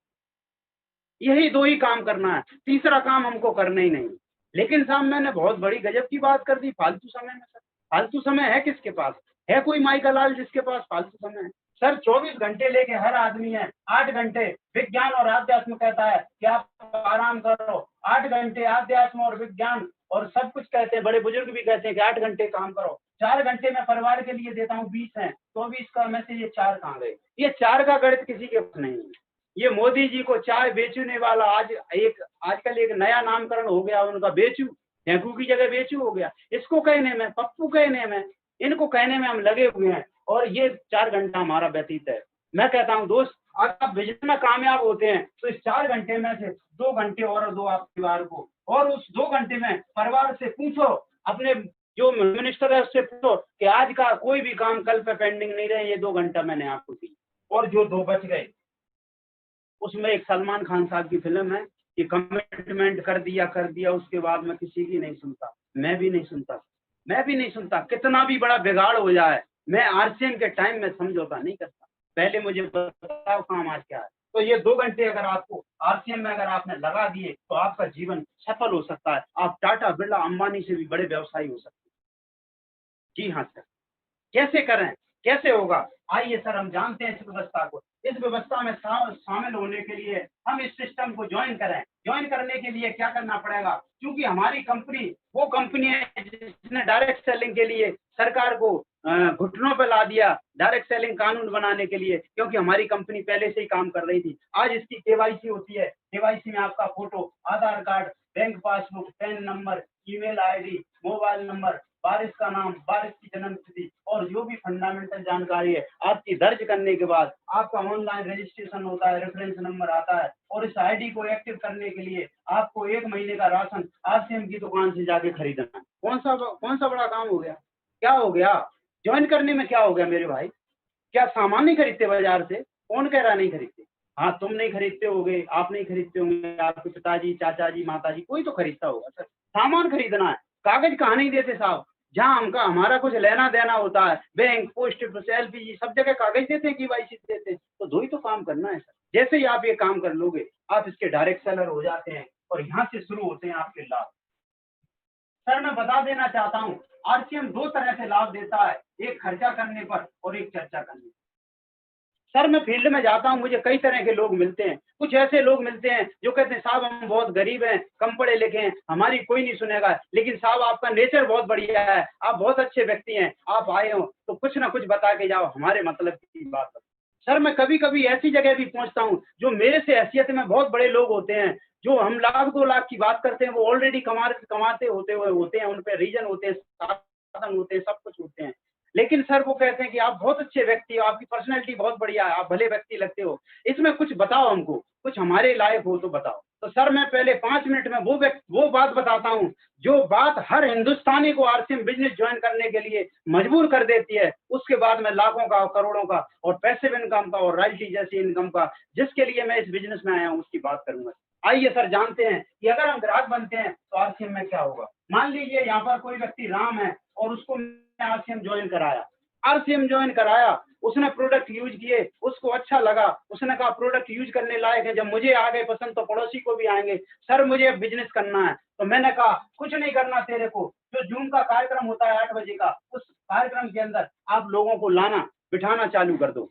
यही 2 ही काम करना है, तीसरा काम हमको करना ही नहीं। लेकिन साहब मैंने बहुत बड़ी गजब की बात कर दी फालतू समय में। सर फालतू समय है किसके पास? है कोई माई का लाल जिसके पास फालतू समय है? सर 24 घंटे लेके हर आदमी है। 8 घंटे विज्ञान और आध्यात्म कहता है कि आप आराम करो, 8 घंटे आध्यात्म और विज्ञान और सब कुछ कहते हैं, बड़े बुजुर्ग भी कहते हैं कि 8 घंटे काम करो। 4 घंटे मैं परिवार के लिए देता हूँ, 20 है, 24 का में से ये 4 कहाँ गए? ये 4 का गणित किसी के पास नहीं है। ये मोदी जी को चाय बेचने वाला आजकल एक नया नामकरण हो गया उनका, बेचू, टेंकू की जगह बेचू हो गया। इसको कहने में, पप्पू कहने में, इनको कहने में हम लगे हुए हैं और ये 4 घंटा हमारा व्यतीत है। मैं कहता हूँ दोस्त, अगर आप बिजनेस में कामयाब होते हैं तो इस 4 घंटे में से 2 घंटे और दो आप परिवार को, और उस 2 घंटे में परिवार से पूछो, अपने जो मिनिस्टर है उससे पूछो कि आज का कोई भी काम कल पे पेंडिंग नहीं रहे, ये 2 घंटा मैंने आपको दी। और जो 2 बच गए, उसमें एक सलमान खान साहब की फिल्म है कि कमिटमेंट कर दिया उसके बाद मैं किसी की नहीं सुनता, मैं भी नहीं सुनता। कितना भी बड़ा बिगाड़ हो जाए, मैं आरसीएम के टाइम में समझौता नहीं करता। पहले मुझे बताओ काम आज क्या है। तो ये 2 घंटे अगर आपको आरसीएम में अगर आपने लगा दिए तो आपका जीवन सफल हो सकता है। आप टाटा, बिरला, अंबानी से भी बड़े व्यवसायी हो सकते हैं। जी हाँ सर। कैसे करें, कैसे होगा? आइए सर, हम जानते हैं इस व्यवस्था को। इस व्यवस्था में शामिल होने के लिए हम इस सिस्टम को ज्वाइन करें। ज्वाइन करने के लिए क्या करना पड़ेगा? क्योंकि हमारी कंपनी वो कंपनी है जिसने डायरेक्ट सेलिंग के लिए सरकार को घुटनों पर ला दिया, डायरेक्ट सेलिंग कानून बनाने के लिए, क्योंकि हमारी कंपनी पहले से ही काम कर रही थी। आज इसकी केवाईसी होती है। केवाईसी में आपका photo, Aadhaar card, bank passbook, PAN number, email ID, mobile number, बारिश का नाम, बारिश की जन्म तिथि और जो भी फंडामेंटल जानकारी है आपकी दर्ज करने के बाद आपका ऑनलाइन रजिस्ट्रेशन होता है, रेफरेंस नंबर आता है और इस आईडी को एक्टिव करने के लिए आपको 1 महीने का राशन आरसीएम की दुकान से जाके खरीदना है। कौन सा बड़ा काम हो गया? क्या हो गया? ज्वाइन करने में क्या हो गया मेरे भाई? क्या सामान नहीं खरीदते बाजार से? कौन कह रहा नहीं खरीदते? हाँ, तुम नहीं खरीदते होगे, आप नहीं खरीदते होंगे, आपके पिताजी, चाचा जी, माता जी, कोई तो खरीदता होगा। सर, सामान खरीदना है, कागज कहाँ नहीं देते साहब? जहाँ हमारा कुछ लेना देना होता है, बैंक, पोस्ट ऑफिस, एलपीजी, सब जगह कागज देते हैं, केवाईसी देते हैं। तो दो ही तो काम करना है सर। जैसे ही आप ये काम कर लोगे, आप इसके डायरेक्ट सेलर हो जाते हैं और यहाँ से शुरू होते हैं आपके लाभ। सर, मैं बता देना चाहता हूँ, आरसीएम 2 तरह से लाभ देता है, एक खर्चा करने पर और एक चर्चा करने पर। सर, मैं फील्ड में जाता हूँ, मुझे कई तरह के लोग मिलते हैं। कुछ ऐसे लोग मिलते हैं जो कहते हैं साहब हम बहुत गरीब हैं, कम पढ़े लिखे हैं, हमारी कोई नहीं सुनेगा, लेकिन साहब आपका नेचर बहुत बढ़िया है, आप बहुत अच्छे व्यक्ति हैं, आप आए हो तो कुछ ना कुछ बता के जाओ, हमारे मतलब की बात करो। सर, मैं कभी कभी ऐसी जगह भी पहुंचता हूँ जो मेरे से हैसियत में बहुत बड़े लोग होते हैं, जो हम 1,00,000 2 लाख की बात करते हैं, वो ऑलरेडी कमाते होते हैं, उन पे रीजन होते हैं, साधन होते हैं, सब कुछ होते हैं। लेकिन सर वो कहते हैं कि आप बहुत अच्छे व्यक्ति हो, आपकी पर्सनैलिटी बहुत बढ़िया है, आप भले व्यक्ति लगते हो, इसमें कुछ बताओ हमको, कुछ हमारे लायक हो तो बताओ। तो सर, मैं पहले 5 मिनट में वो बात बताता हूँ जो बात हर हिंदुस्तानी को आरसीएम बिजनेस ज्वाइन करने के लिए मजबूर कर देती है। उसके बाद मैं लाखों का, करोड़ों का और पैसिव इनकम का और रॉयल्टी जैसी इनकम का, जिसके लिए मैं इस बिजनेस में आया हूँ, उसकी बात करूंगा। आइए सर, जानते हैं कि अगर हम ग्राहक बनते हैं तो आरसीएम में क्या होगा। मान लीजिए यहाँ पर कोई व्यक्ति राम है और उसको आरसीएम ज्वाइन कराया, उसने प्रोडक्ट यूज किए, उसको अच्छा लगा, उसने कहा प्रोडक्ट यूज करने लायक है, जब मुझे आ गए पसंद तो पड़ोसी को भी आएंगे। सर, मुझे अब बिजनेस करना है, तो मैंने कहा कुछ नहीं करना तेरे को, जो जूम का कार्यक्रम होता है 8 बजे का, उस कार्यक्रम के अंदर आप लोगों को बिठाना चालू कर दो।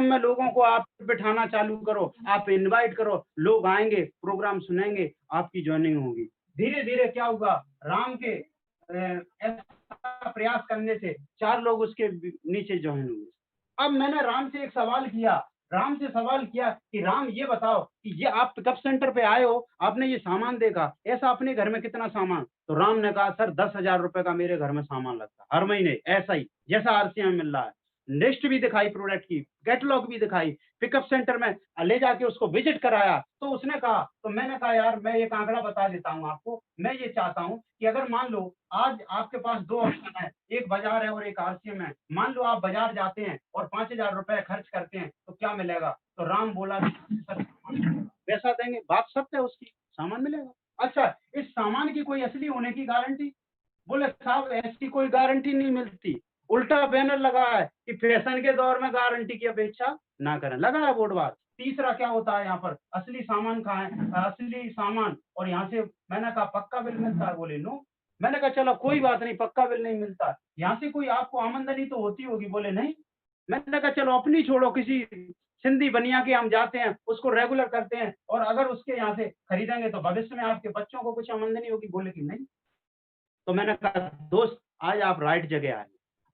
में लोगों को आप बिठाना चालू करो, आप इनवाइट करो, लोग आएंगे, प्रोग्राम सुनेंगे, आपकी ज्वाइनिंग होगी। धीरे धीरे क्या होगा, राम के ऐसा प्रयास करने से 4 लोग उसके नीचे ज्वाइन हुए। अब मैंने राम से एक सवाल किया, कि राम ये बताओ कि ये आप पिकअप सेंटर पे आए हो, आपने ये सामान देखा, ऐसा अपने घर में कितना सामान? तो राम ने कहा सर 10,000 रुपए का मेरे घर में सामान लगता है हर महीने, ऐसा ही जैसा आरसीएम में मिल रहा है। लिस्ट भी दिखाई प्रोडक्ट की, कैटलॉग भी दिखाई, पिकअप सेंटर में ले जाके उसको विजिट कराया। तो उसने कहा, तो मैंने कहा यार मैं एक आंकड़ा बता देता हूँ आपको, मैं ये चाहता हूँ कि अगर मान लो आज आपके पास 2 ऑप्शन है, एक बाजार है और एक आरसीएम है। मान लो आप बाजार जाते हैं और 5,000 रुपए खर्च करते हैं तो क्या मिलेगा? तो राम बोला सर पैसा देंगे, बात सत्य है उसकी, सामान मिलेगा। अच्छा, इस सामान की कोई असली होने की गारंटी? बोले साहब ऐसी कोई गारंटी नहीं मिलती, उल्टा बैनर लगा है कि फैशन के दौर में गारंटी की अपेक्षा ना करें, लगा है बोर्ड बार। तीसरा क्या होता है यहाँ पर, असली सामान कहाँ है? असली सामान, और यहाँ से मैंने कहा पक्का बिल मिलता है? बोले नो। मैंने कहा चलो कोई बात नहीं, पक्का बिल नहीं मिलता, यहाँ से कोई आपको आमदनी तो होती होगी? बोले नहीं। मैंने कहा चलो अपनी छोड़ो, किसी सिंधी बनिया के हम जाते हैं, उसको रेगुलर करते हैं और अगर उसके यहाँ से खरीदेंगे तो भविष्य में आपके बच्चों को कुछ आमदनी होगी? बोले कि नहीं। तो मैंने कहा दोस्त आज आप राइट जगह आए,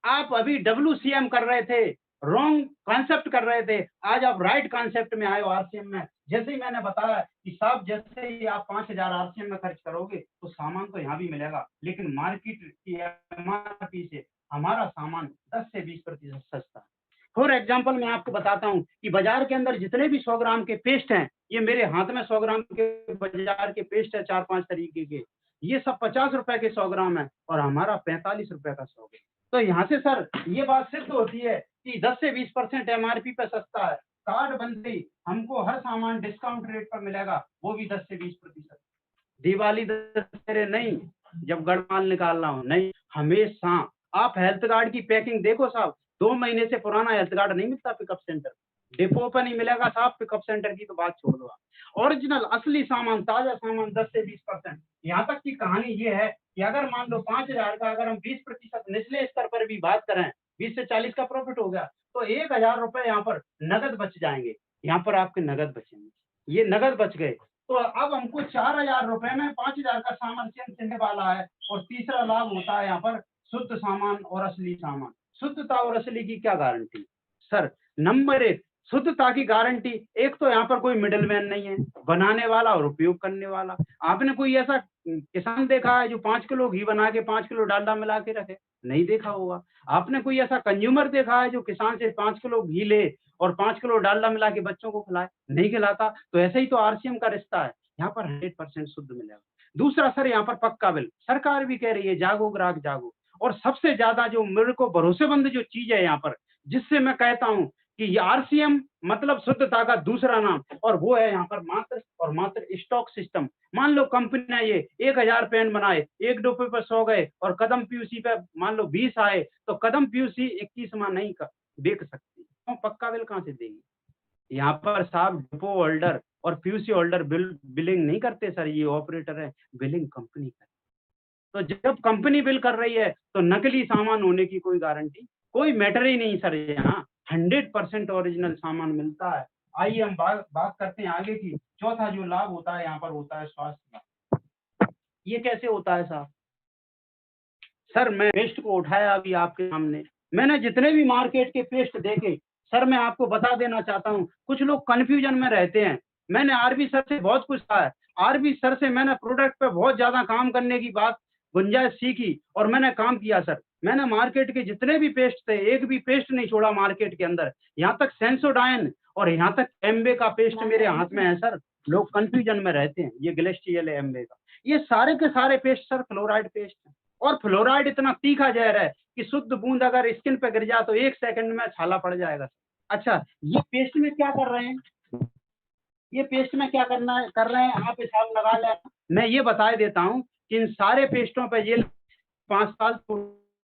आप अभी WCM कर रहे थे, रॉन्ग कॉन्सेप्ट कर रहे थे, आज आप राइट कॉन्सेप्ट में आए हो आरसीएम में। जैसे ही मैंने बताया कि साहब जैसे ही आप 5,000 आरसीएम में खर्च करोगे तो सामान तो यहाँ भी मिलेगा, लेकिन मार्केट की एमआरपी से हमारा सामान 10 से 20% सस्ता है। फॉर एग्जाम्पल मैं आपको बताता हूँ कि बाजार के अंदर जितने भी 100 ग्राम के पेस्ट हैं, ये मेरे हाथ में 100 ग्राम के बाजार के पेस्ट है 4-5 तरीके के, ये सब 50 रुपए के 100 ग्राम है और हमारा 45 रुपए का 100 ग्राम। तो यहाँ से सर ये बात सिद्ध होती है कि 10 से 20% एमआरपी पे सस्ता है। कार्ड बनते ही हमको हर सामान डिस्काउंट रेट पर मिलेगा, वो भी 10 से 20%। दिवाली दशहरे नहीं, जब गढ़माल निकालना हो नहीं, हमेशा आप हेल्थ कार्ड की पैकिंग देखो साहब, 2 महीने से पुराना हेल्थ कार्ड नहीं मिलता पिकअप सेंटर, डिपो पर नहीं मिलेगा साहब, पिकअप सेंटर की तो बात छोड़ दो। ओरिजिनल असली सामान, ताजा सामान 10 से 20%। यहाँ तक की कहानी ये है कि अगर मान लो 5,000 का अगर हम 20% निचले स्तर पर भी बात करें, 20 से 40 का प्रॉफिट हो गया, तो 1000 रुपए यहाँ पर नगद बच जाएंगे। यहाँ पर आपके नगद बचेंगे, ये नगद बच गए। तो अब हमको 4000 रुपए में 5000 का सामान चलने वाला है। और तीसरा लाभ होता है यहाँ पर शुद्ध सामान और असली सामान। शुद्धता और असली की क्या गारंटी सर? नंबर 1, शुद्धता की गारंटी। एक तो यहाँ पर कोई मिडलमैन नहीं है, बनाने वाला और उपयोग करने वाला। आपने कोई ऐसा किसान देखा है जो 5 किलो घी बना के 5 किलो डालडा मिला के रखे? नहीं देखा होगा। आपने कोई ऐसा कंज्यूमर देखा है जो किसान से 5 किलो घी ले और 5 किलो डालडा मिला के बच्चों को खिलाए? नहीं खिलाता। तो ऐसे ही तो आरसीएम का रिश्ता है, यहाँ पर 100% शुद्ध मिलेगा। दूसरा सर, यहाँ पर पक्का बिल। सरकार भी कह रही है जागो ग्राहक जागो। और सबसे ज्यादा जो मेरे को भरोसेमंद जो चीज है यहाँ पर, जिससे मैं कहता हूँ कि ये आरसीएम मतलब शुद्धता का दूसरा नाम, और वो है यहाँ पर मात्र और मात्र स्टॉक सिस्टम। मान लो कंपनी ने ये 1000 पेन बनाए, 1 डिपो पर 100 गए और कदम पीयूसी पे मान लो 20 आए, तो कदम पीयूसी 21 में नहीं बेच सकती। तो पक्का बिल कहाँ से देगी? यहाँ पर साहब डिपो होल्डर और पीयूसी होल्डर बिलिंग नहीं करते सर, ये ऑपरेटर है, बिलिंग कंपनी करती। तो जब कंपनी बिल कर रही है तो नकली सामान होने की कोई गारंटी, कोई मैटर ही नहीं सर। यहाँ 100% ओरिजिनल सामान मिलता है। आइए हम बात करते हैं आगे की। चौथा जो लाभ होता है यहाँ पर होता है स्वास्थ्य लाभ। ये कैसे होता है साहब? सर मैं पेस्ट को उठाया अभी आपके सामने, मैंने जितने भी मार्केट के पेस्ट देखे सर, मैं आपको बता देना चाहता हूँ, कुछ लोग कंफ्यूजन में रहते हैं। मैंने आरबी सर से बहुत कुछ कहा है। आरबी सर से मैंने प्रोडक्ट पे बहुत ज्यादा काम करने की बात गुंजाइश सीखी और मैंने काम किया सर। मैंने मार्केट के जितने भी पेस्ट थे, एक भी पेस्ट नहीं छोड़ा मार्केट के अंदर। यहाँ तक सेंसोडाइन और यहाँ तक एम्बे का पेस्ट मेरे हाथ में है सर। लोग कंफ्यूजन में रहते हैं, ये ग्लेस्टियल है एम्बे का। ये सारे के सारे पेस्ट सर फ्लोराइड पेस्ट है। और फ्लोराइड इतना तीखा जहर है कि शुद्ध बूंद अगर स्किन पे गिर जाए तो 1 सेकंड में छाला पड़ जाएगा। अच्छा, ये पेस्ट में क्या कर रहे हैं? ये पेस्ट में क्या कर रहे हैं आप हिसाब लगा लें। मैं ये बता देता हूँ कि इन सारे पेस्टों पे ये 5 साल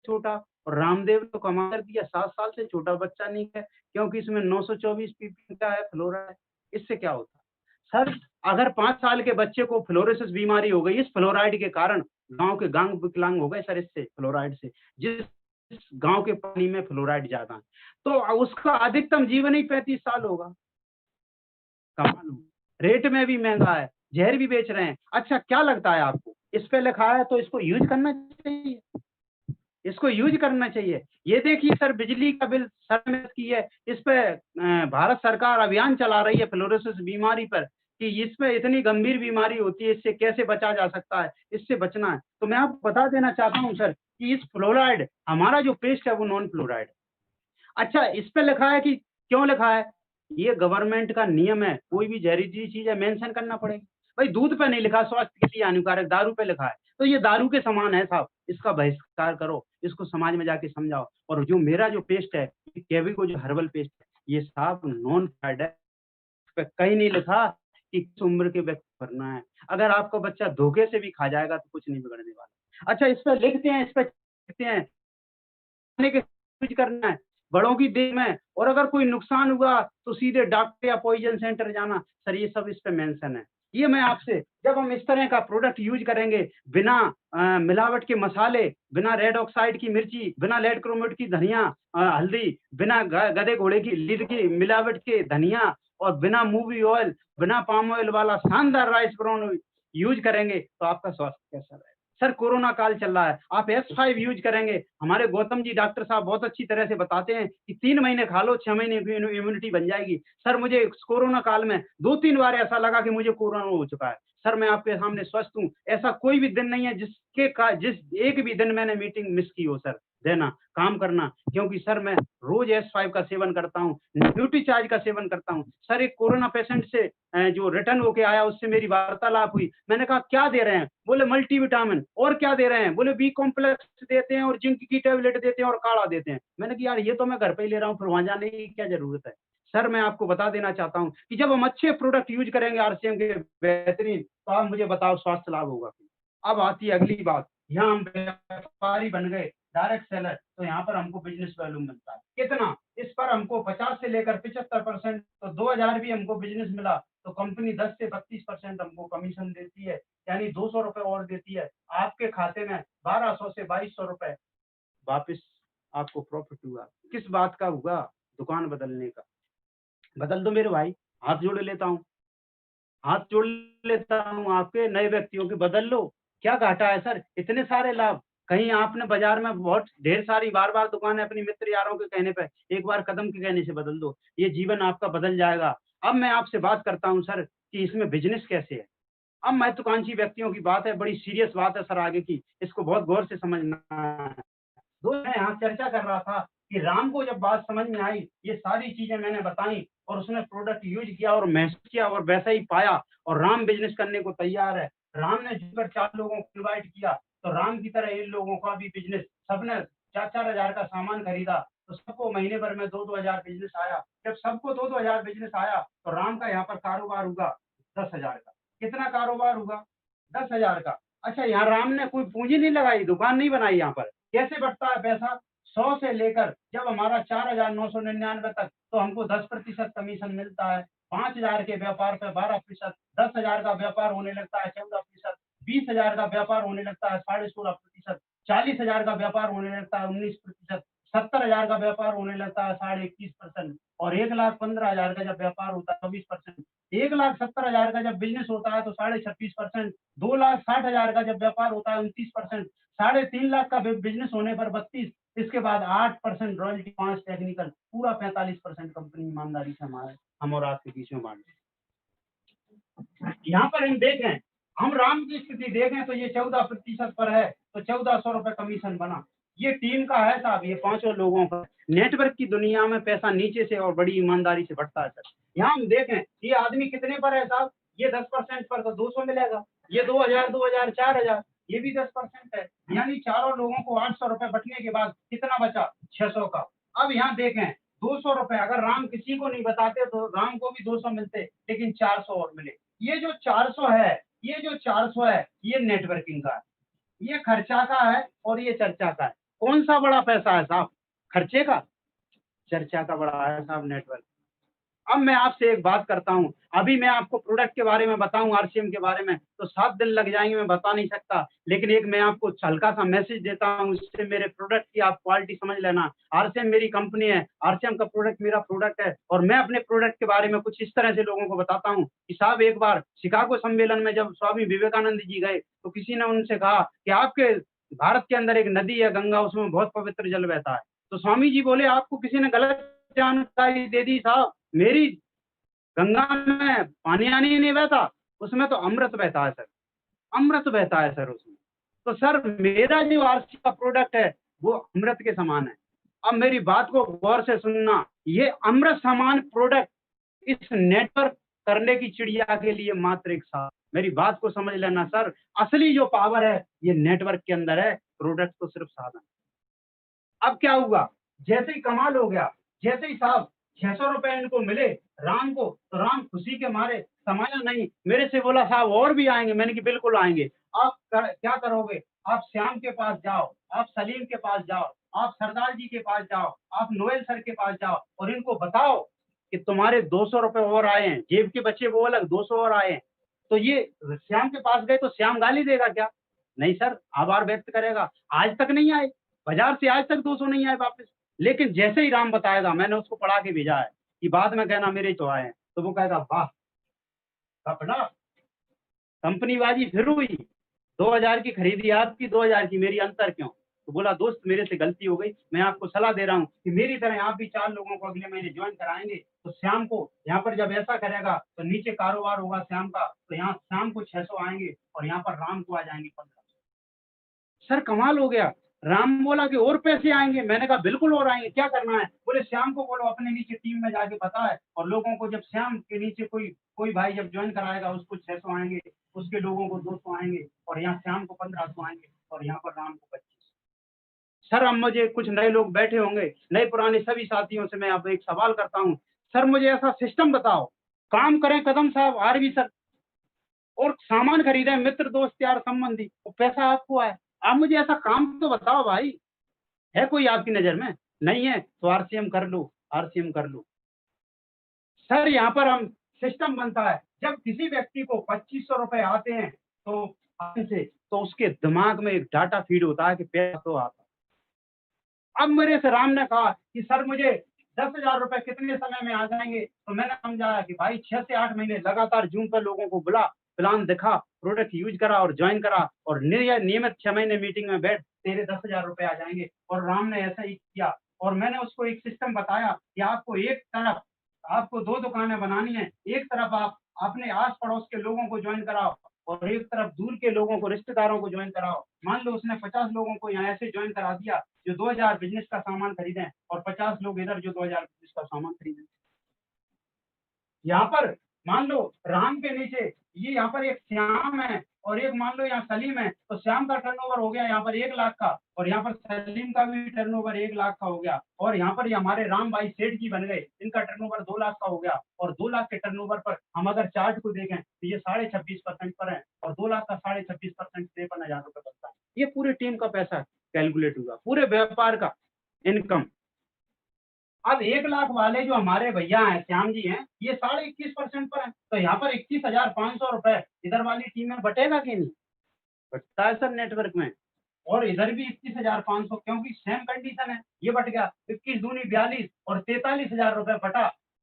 छोटा, और रामदेव तो कमा कर दिया 7 साल से छोटा बच्चा नहीं है, क्योंकि इसमें 924 ppm का है फ्लोराइड। इससे क्या होता है सर? अगर 5 साल के बच्चे को फ्लोरोसिस बीमारी हो गई इस फ्लोराइड के कारण, गांव के गांव विकलांग हो गए सर इससे, फ्लोराइड से। जिस गांव के पानी में फ्लोराइड ज्यादा है तो उसका अधिकतम जीवन ही 35 साल होगा। कमाल हो। रेट में भी महंगा है, जहर भी बेच रहे हैं। अच्छा, क्या लगता है आपको? इस पे लिखा है तो इसको यूज करना चाहिए, इसको यूज करना चाहिए। ये देखिए सर, बिजली का बिल सर की है, इस पे भारत सरकार अभियान चला रही है फ्लोरोसिस बीमारी पर कि इसमें इतनी गंभीर बीमारी होती है, इससे कैसे बचा जा सकता है, इससे बचना है। तो मैं आपको बता देना चाहता हूँ सर कि इस फ्लोराइड, हमारा जो पेस्ट है वो नॉन फ्लोराइड। अच्छा, इस पे लिखा है कि क्यों लिखा है? ये गवर्नमेंट का नियम है, कोई भी जहरीली चीज है मेंशन करना पड़ेगा। भाई दूध पे नहीं लिखा स्वास्थ्य के लिए हानिकारक, दारू पे लिखा है, तो ये दारू के समान है साहब, इसका बहिष्कार करो, इसको समाज में जाके समझाओ। और जो मेरा जो पेस्ट है, केविको जो हर्बल पेस्ट है, ये साहब नॉन फ्लोराइड है। इस पे कहीं नहीं लिखा कि किस उम्र के व्यक्ति भरना है। अगर आपका बच्चा धोखे से भी खा जाएगा तो कुछ नहीं बिगड़ने वाला। अच्छा, इस पे लिखते हैं, इस पे लिखते हैं के यूज करना है बड़ों की देह में, और अगर कोई नुकसान हुआ तो सीधे डॉक्टर या पॉइजन सेंटर जाना। सर ये सब इस पे मेंशन है। ये मैं आपसे, जब हम इस तरह का प्रोडक्ट यूज करेंगे, बिना मिलावट के मसाले, बिना रेड ऑक्साइड की मिर्ची, बिना लेड क्रोमेट की धनिया हल्दी, बिना गधे घोड़े की लीड की मिलावट के धनिया, और बिना मूवी ऑयल, बिना पाम ऑयल वाला शानदार राइस ब्राउन यूज करेंगे तो आपका स्वास्थ्य कैसा रहेगा? सर कोरोना काल चल रहा है, आप S5 यूज करेंगे। हमारे गौतम जी डॉक्टर साहब बहुत अच्छी तरह से बताते हैं कि 3 महीने खा लो, 6 महीने की इम्यूनिटी बन जाएगी। सर मुझे कोरोना काल में 2-3 बार ऐसा लगा कि मुझे कोरोना हो चुका है। सर मैं आपके सामने स्वस्थ हूँ, ऐसा कोई भी दिन नहीं है जिस एक भी दिन मैंने मीटिंग मिस की हो सर। देना, काम करना, क्योंकि सर मैं रोज S5 का सेवन करता हूँ, न्यूट्रीचार्ज का सेवन करता हूँ। सर एक कोरोना पेशेंट से जो रिटर्न होके आया उससे मेरी वार्तालाप हुई। मैंने कहा क्या दे रहे हैं? बोले मल्टीविटामिन। और क्या दे रहे हैं? बोले बी कॉम्प्लेक्स देते हैं और जिंक की टैबलेट देते हैं और काढ़ा देते हैं। मैंने कहा यार ये तो मैं घर पे ही ले रहा हूँ, फिर वहां जाने की क्या जरूरत है? सर मैं आपको बता देना चाहता हूँ कि जब हम अच्छे प्रोडक्ट यूज करेंगे आरसीएम के बेहतरीन, तो आप मुझे बताओ स्वास्थ्य लाभ होगा। अब आती है अगली बात, यहाँ हम व्यापारी बन गए, डायरेक्ट सेलर, तो यहाँ पर हमको बिजनेस वैल्यू मिलता है कितना? इस पर हमको 50 से लेकर 75%, तो 2000 भी हमको बिजनेस मिला तो कंपनी 10 से 32% हमको कमीशन देती है, यानी 200 रुपए और देती है। आपके खाते में 1200 से 2200 रुपए वापिस आपको प्रॉफिट हुआ, किस बात का हुआ? दुकान बदलने का। बदल दो मेरे भाई, हाथ जोड़ लेता हूँ, हाथ जोड़ लेता हूँ आपके, नए व्यक्तियों के बदल लो। क्या घाटा है सर? इतने सारे लाभ। कहीं आपने बाजार में बहुत ढेर सारी बार-बार दुकानें अपनी मित्र यारों के कहने पे, एक बार कदम के कहने से बदल दो, ये जीवन आपका बदल जाएगा। अब मैं आपसे बात करता हूँ सर कि इसमें बिज़नेस कैसे है? अब महत्वाकांक्षी व्यक्तियों की बात है, बड़ी सीरियस बात है सर आगे की, इसको बहुत गौर से समझना है। दोस्त मैं यहाँ चर्चा कर रहा था कि राम को जब बात समझ में आई, ये सारी चीजें मैंने बताई और उसने प्रोडक्ट यूज किया और महसूस किया और वैसा ही पाया और राम बिजनेस करने को तैयार है। राम ने जुड़कर 4 लोगों को इनवाइट किया, तो राम की तरह इन लोगों का भी बिजनेस, सबने 4-4 हजार का सामान खरीदा, तो सबको महीने भर में 2-2 हजार बिजनेस आया। जब सबको 2-2 हजार बिजनेस आया, तो राम का यहाँ पर कारोबार हुआ 10 हजार का। कितना कारोबार हुआ? 10 हजार का। अच्छा, यहाँ राम ने कोई पूंजी नहीं लगाई, दुकान नहीं बनाई यहाँ पर। कैसे बढ़ता है पैसा? 100 से लेकर जब हमारा 4,999 तक, तो हमको 10% कमीशन मिलता है। 5,000 के व्यापार पे 12%, 10,000 का व्यापार होने लगता है 14%, 20,000 का व्यापार होने लगता है 16.5%, 40,000 का व्यापार होने लगता है 19%, 70,000 का व्यापार होने लगता है 21.5% और 1,15,000 का जब व्यापार होता है 24%। 1,70,000 का जब बिजनेस होता है तो 26.5%, 2,60,000 का जब व्यापार होता है 29%, 3.5 लाख का बिजनेस होने पर 32, इसके बाद 8% रॉयल्टी, 5 टेक्निकल, पूरा 45% कंपनी ईमानदारी से हमारे हम और आपके बीच में बांट। यहाँ पर हम देखें, हम राम की स्थिति देखें तो ये 14% पर है, तो 1,400 रुपए कमीशन बना। ये टीम का है साहब, ये 5 लोगों का। नेटवर्क की दुनिया में पैसा नीचे से और बड़ी ईमानदारी से बढ़ता है सर। यहाँ हम देखें, ये आदमी कितने पर है साहब? ये 10% पर, तो 200 मिलेगा। ये 2,000, 2,000, 4,000, ये भी 10% है, यानी चारों लोगों को 800 रुपए बटने के बाद कितना बचा? 600 का। अब यहाँ देखें, 200 रुपए अगर राम किसी को नहीं बताते तो राम को भी 200 मिलते, लेकिन 400 और मिले। ये जो 400 है, ये जो 400 है, ये नेटवर्किंग का है, ये खर्चा का है और ये चर्चा का है। कौन सा बड़ा पैसा है साहब? खर्चे का? चर्चा का बड़ा है साहब नेटवर्क। अब मैं आपसे एक बात करता हूँ, अभी मैं आपको प्रोडक्ट के बारे में बताऊँ, आरसीएम के बारे में, तो 7 दिन लग जाएंगे, मैं बता नहीं सकता, लेकिन एक मैं आपको हल्का सा मैसेज देता हूँ, इससे मेरे प्रोडक्ट की आप क्वालिटी समझ लेना। आरसीएम मेरी कंपनी है, आरसीएम का प्रोडक्ट मेरा प्रोडक्ट है और मैं अपने प्रोडक्ट के बारे में कुछ इस तरह से लोगों को बताता हूँ कि साहब, एक बार शिकागो सम्मेलन में जब स्वामी विवेकानंद जी गए, तो किसी ने उनसे कहा कि आपके भारत के अंदर एक नदी है गंगा, उसमें बहुत पवित्र जल बहता है। तो स्वामी जी बोले, आपको किसी ने गलत जानकारी दे दी साहब, मेरी गंगा में पानी आनी नहीं बहता, उसमें तो अमृत बहता है सर, अमृत बहता है सर उसमें। तो सर मेरा जो आरसी का प्रोडक्ट है वो अमृत के समान है। अब मेरी बात को गौर से सुनना, ये अमृत समान प्रोडक्ट इस नेटवर्क करने की चिड़िया के लिए मात्र एक साथ, मेरी बात को समझ लेना सर, असली जो पावर है ये नेटवर्क के अंदर है, प्रोडक्ट तो सिर्फ साधन। अब क्या हुआ? जैसे ही कमाल हो गया, जैसे ही साहब 600 रुपए इनको मिले राम को, तो राम खुशी के मारे समाया नहीं, मेरे से बोला साहब और भी आएंगे। मैंने कि बिल्कुल आएंगे। आप क्या करोगे? आप श्याम के पास जाओ, आप सलीम के पास जाओ, आप सरदार जी के पास जाओ, आप नोएल सर के पास जाओ और इनको बताओ कि तुम्हारे 200 रुपए और आए हैं, जेब के बच्चे वो अलग, 200 और आए हैं। तो ये श्याम के पास गए तो श्याम गाली देगा क्या? नहीं सर, आभार व्यक्त करेगा। आज तक नहीं आए, बाजार से आज तक 200 नहीं आए वापस। लेकिन जैसे ही राम बताएगा, मैंने उसको पढ़ा के भेजा है कि बाद में कहना मेरे तो आए हैं, तो वो कहेगा वाह, कपड़ा कंपनीबाजी फिर हुई, 2,000 की खरीदी आपकी, 2,000 की मेरी, अंतर क्यों? तो बोला दोस्त मेरे से गलती हो गई, मैं आपको सलाह दे रहा हूँ कि मेरी तरह आप भी 4 लोगों को अगले महीने ज्वाइन कराएंगे, तो श्याम को यहाँ पर जब ऐसा करेगा तो नीचे कारोबार होगा श्याम का, तो यहाँ श्याम को 600 आएंगे और यहाँ पर राम को आ जाएंगे 1500। सर कमाल हो गया। राम बोला कि और पैसे आएंगे, मैंने कहा बिल्कुल और आएंगे, क्या करना है? बोले श्याम को बोलो अपने नीचे टीम में जाके बताए और लोगों को, जब श्याम के नीचे कोई भाई जब ज्वाइन कराएगा उसको 600 आएंगे, उसके लोगों को 200 आएंगे और यहाँ श्याम को 1500 आएंगे और यहाँ पर राम को 2500। सर अब मुझे कुछ नए लोग बैठे होंगे, नए पुराने सभी साथियों से मैं अब एक सवाल करता हूँ, सर मुझे ऐसा सिस्टम बताओ, काम करें कदम साहब आरवी सर, और सामान खरीदे मित्र दोस्त यार संबंधी, वो पैसा आपको आए। आप मुझे ऐसा काम तो बताओ भाई, है कोई आपकी नजर में? नहीं है तो आरसीएम कर लो, आरसीएम कर लो। सर यहाँ पर हम सिस्टम बनता है, जब किसी व्यक्ति को 2500 रुपए आते हैं तो उसके दिमाग में एक डाटा फीड होता है कि पैसा तो आता, अब मेरे से राम ने कहा कि सर मुझे 10,000 रुपए कितने समय में आ जाएंगे? तो मैंने समझाया कि भाई 6 से 8 महीने लगातार जूम पर लोगों को बुला, प्लान दिखा, प्रोडक्ट यूज करा और ज्वाइन करा और नियमित 6 महीने मीटिंग में बैठ, तेरे 10,000 रुपए आ जाएंगे। और राम ने ऐसा ही किया और मैंने उसको एक सिस्टम बताया कि आपको एक तरफ आपको 2 दुकानें बनानी है, एक तरफ आप अपने आस पड़ोस के लोगों को ज्वाइन कराओ और एक तरफ दूर के लोगों को, रिश्तेदारों को ज्वाइन कराओ। मान लो उसने 50 लोगों को यहाँ ऐसे ज्वाइन करा दिया जो 2000 बिजनेस का सामान खरीदें और 50 लोग इधर जो 2000 बिजनेस का सामान खरीदें। यहाँ पर मान लो राम के नीचे ये यहाँ पर एक श्याम है और एक मान लो यहाँ सलीम है, तो श्याम का टर्नओवर हो गया यहाँ पर 1 लाख का और यहाँ पर सलीम का भी टर्नओवर 1 लाख का हो गया और यहाँ पर ये हमारे राम भाई सेठ जी बन गए, इनका टर्नओवर 2 लाख का हो गया और 2 लाख के टर्नओवर पर हम अगर चार्ट को देखें तो ये 26.5% पर है और 2 लाख का 26.5% 53,000 रुपए बनता है। ये पूरी टीम का पैसा कैलकुलेट हुआ, पूरे व्यापार का इनकम। अब 1 लाख वाले जो हमारे भैया हैं, श्याम जी हैं, ये 21.5% पर है, तो यहाँ पर 21,500 रुपए इधर वाली टीम में बटेगा कि नहीं? बटता है सर नेटवर्क में। और इधर भी 21,500 क्योंकि सेम कंडीशन है, ये बट गया 21 दूनी 42 और 43,000 रुपए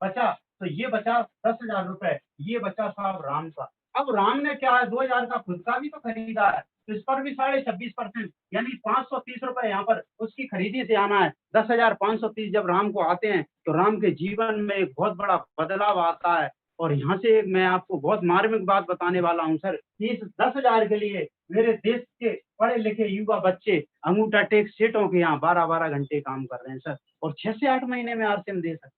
बचा, तो ये बचा 10,000 रुपए, ये बचा साहब राम का। अब राम ने क्या है 2,000 का खुद का भी तो खरीदा है, तो इस पर भी 26.5% यानी 530 रुपए यहाँ पर उसकी खरीदी से आना है। 10,530 जब राम को आते हैं तो राम के जीवन में एक बहुत बड़ा बदलाव आता है। और यहाँ से एक मैं आपको बहुत मार्मिक बात बताने वाला हूँ सर, इस 10,000 के लिए मेरे देश के पढ़े लिखे युवा बच्चे अंगूठा टेक सेठों के यहाँ 12-12 घंटे काम कर रहे हैं सर, और 6 से 8 महीने में आरसीएम दे सकते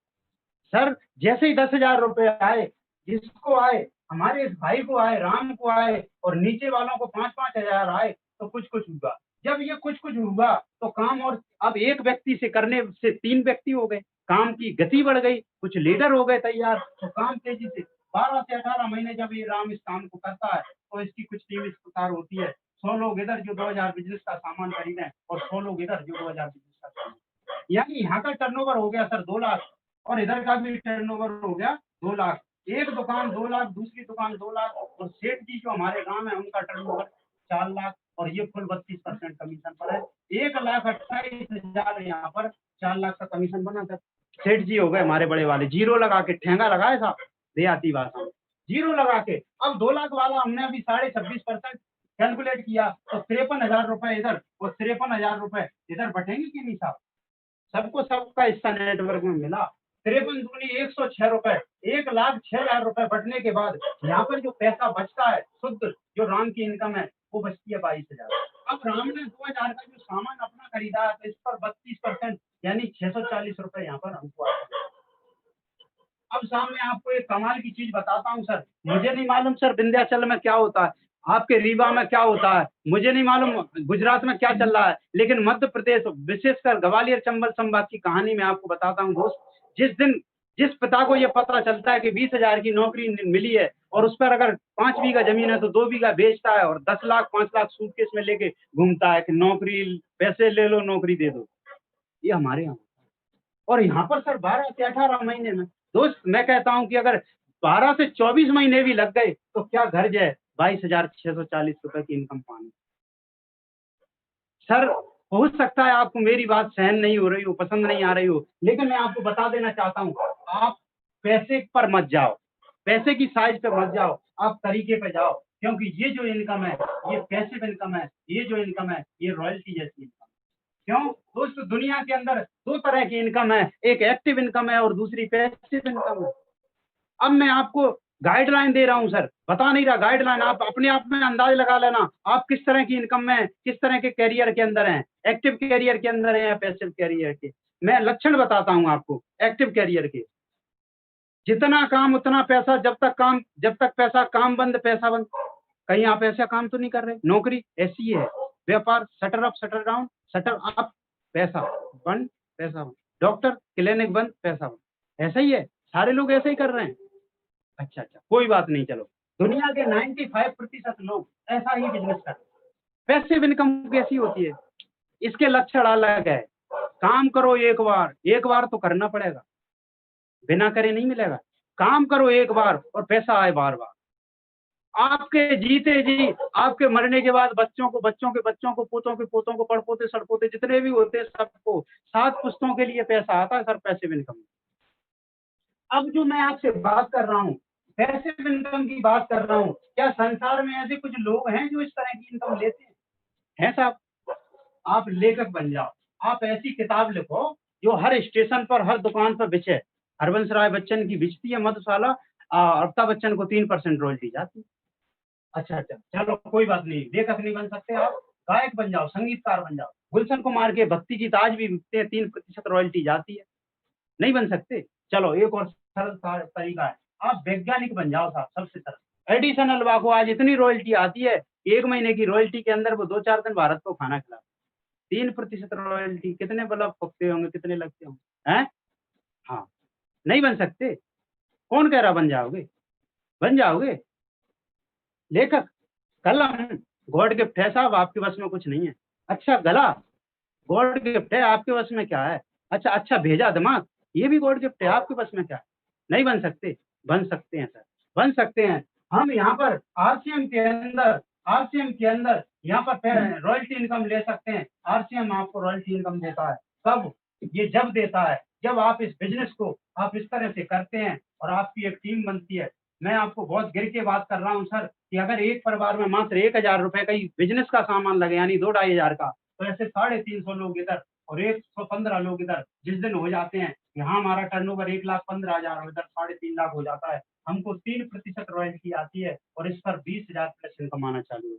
सर। जैसे ही 10,000 रुपए आए, जिसको आए, हमारे इस भाई को आए, राम को आए और नीचे वालों को 5-5 हजार आए, तो कुछ हुआ। जब ये कुछ हुआ तो काम, और अब एक व्यक्ति से करने से 3 व्यक्ति हो गए, काम की गति बढ़ गई, कुछ लीडर हो गए तैयार, तो काम तेजी से 12 से 18 महीने जब ये राम इस काम को करता है तो इसकी कुछ टीम इस प्रकार होती है। 100 लोग इधर जो 2000 बिजनेस का सामान खरीदें और 100 लोग इधर जो 2000 बिजनेस का सामान, यानी यहाँ का टर्नओवर हो गया सर 2 लाख और इधर का भी टर्नओवर हो गया 2 लाख। एक दुकान 2 लाख, दूसरी दुकान 2 लाख और सेठ जी जो हमारे गांव है उनका टर्नओवर 4 लाख और ये कुल 32% कमीशन पर है। 1,28,000 यहाँ पर 4 लाख का कमीशन बना सर। सेठ जी हो गए हमारे बड़े वाले, जीरो लगा के, ठेंगा लगाए साहब देहाती भाषा में, जीरो लगा के। अब 2 लाख वाला हमने अभी 26.5% कैलकुलेट किया तो 53,000 रुपए इधर और 53,000 रुपए इधर बटेंगे कि नहीं साहब? सबको सबका हिस्सा नेटवर्क में मिला। 53 दूनी 106 रुपए, 1,06,000 रुपए बटने के बाद यहाँ पर जो पैसा बचता है शुद्ध जो राम की इनकम है वो बचती है 22,000। अब राम ने 2,000 का जो सामान अपना खरीदा है तो इस पर 32% यानी 640 रुपए यहाँ पर हमको आता है। अब सामने आपको एक कमाल की चीज बताता हूँ सर, मुझे नहीं मालूम सर विंध्याचल में क्या होता है, आपके रीवा में क्या होता है, मुझे नहीं मालूम गुजरात में क्या चल रहा है, लेकिन मध्य प्रदेश विशेषकर ग्वालियर चंबल संभाग की कहानी मैं आपको बताता हूँ दोस्त। जिस दिन जिस पिता को ये पता चलता है कि 20,000 की नौकरी मिली है और उस पर अगर 5 बीघा जमीन है तो 2 बीघा बेचता है और 10 लाख 5 लाख सूटकेस में लेके घूमता है कि नौकरी, पैसे ले लो, नौकरी दे दो, ये हमारे यहाँ। और यहाँ पर सर 12 से 18 महीने में दोस्त मैं कहता हूँ कि अगर 12 से 24 महीने भी लग गए तो क्या घर जाए 22,640 रुपए की इनकम पाने। सर हो सकता है आपको मेरी बात सहन नहीं हो रही हो, पसंद नहीं आ रही हो, लेकिन मैं आपको बता देना चाहता हूँ, आप पैसे पर मत जाओ, पैसे की साइज पे मत जाओ, आप तरीके पे जाओ, क्योंकि ये जो इनकम है ये पैसिव इनकम है, ये जो इनकम है ये रॉयल्टी जैसी इनकम। क्यों दोस्तों, दुनिया के अंदर 2 तरह की इनकम है, एक एक्टिव इनकम है और दूसरी पैसिव इनकम है। अब मैं आपको गाइडलाइन दे रहा हूं सर, बता नहीं रहा गाइडलाइन, आप अपने आप में अंदाज लगा लेना आप किस तरह की इनकम में, किस तरह के कैरियर के अंदर हैं, एक्टिव कैरियर के अंदर है या पैसिव कैरियर के। मैं लक्षण बताता हूं आपको एक्टिव कैरियर के। जितना काम उतना पैसा, जब तक पैसा, काम बंद पैसा बंद। कहीं आप ऐसा काम तो नहीं कर रहे, नौकरी ऐसी है, व्यापार shutter up shutter down, shutter up पैसा बंद, पैसा बंद, डॉक्टर क्लिनिक बंद, पैसा बंद, ऐसा ही है, सारे लोग ऐसे ही कर रहे हैं। अच्छा कोई बात नहीं, चलो दुनिया के 95% लोग ऐसा ही बिजनेस करते हैं। पैसिव इनकम कैसी होती है, इसके लक्षण अलग है। काम करो एक बार तो करना पड़ेगा, बिना करे नहीं मिलेगा। काम करो एक बार और पैसा आए बार बार। आपके जीते जी, आपके मरने के बाद बच्चों के बच्चों को, पोतों के पोतों को, पड़पोते सड़पोते जितने भी होते हैं सबको 7 पुश्तों के लिए पैसा आता है सर, पैसिव इनकम। अब जो मैं आपसे बात कर रहा हूँ, पैसिव इनकम की बात कर रहा हूँ, क्या संसार में ऐसे कुछ लोग हैं जो इस तरह की इनकम लेते हैं? है साहब? आप लेखक बन जाओ, आप ऐसी किताब लिखो जो हर स्टेशन पर, हर दुकान पर बिचे। हरबंस राय बच्चन की बिचती है मधुशाला, अमिताभ बच्चन को 3% रॉयल्टी जाती है। अच्छा, चलो कोई बात नहीं, लेखक नहीं बन सकते आप, गायक बन जाओ, संगीतकार बन जाओ। गुलशन कुमार के भक्ति गीत आज भी बिकते हैं, 3% रॉयल्टी जाती है। नहीं बन सकते? चलो एक और सरल तरीका है, आप वैज्ञानिक बन जाओ साहब, सबसे सरल। एडिसन अलवा को आज इतनी रॉयल्टी आती है, 1 महीने की रॉयल्टी के अंदर वो 2-4 दिन भारत को खाना खिला। 3% रॉयल्टी, कितने बल्ब फूकते होंगे, कितने लगते होंगे, हैं? हाँ, नहीं बन सकते? कौन कह रहा बन जाओगे? बन जाओगे? लेखक, कलम गॉड गिफ्ट है साहब, आपके बस में कुछ नहीं है। अच्छा, गला गॉड गिफ्ट है, आपके बस में क्या है? अच्छा भेजा दिमाग, ये भी गॉड गिफ्ट है, आपके बस में क्या है? नहीं बन सकते? बन सकते हैं सर, बन सकते हैं। हम यहाँ पर आरसीएम के अंदर यहाँ पर रॉयल्टी इनकम ले सकते हैं। आरसीएम आपको रॉयल्टी इनकम देता है। कब? ये जब देता है जब आप इस बिजनेस को आप इस तरह से करते हैं और आपकी एक टीम बनती है। मैं आपको बहुत गिर के बात कर रहा हूँ सर, कि अगर एक परिवार में मात्र 1000 रुपए का ही बिजनेस का सामान लगे, यानी 2-2.5 का, तो ऐसे 350 लोग इधर और 115 लोग इधर जिस दिन हो जाते हैं, यहाँ हमारा टर्नओवर 1,15,000 इधर 3.5 लाख हो जाता है। हमको 3% रॉयल्टी आती है और इस पर 20,000 प्लस इनकम आना चालू है।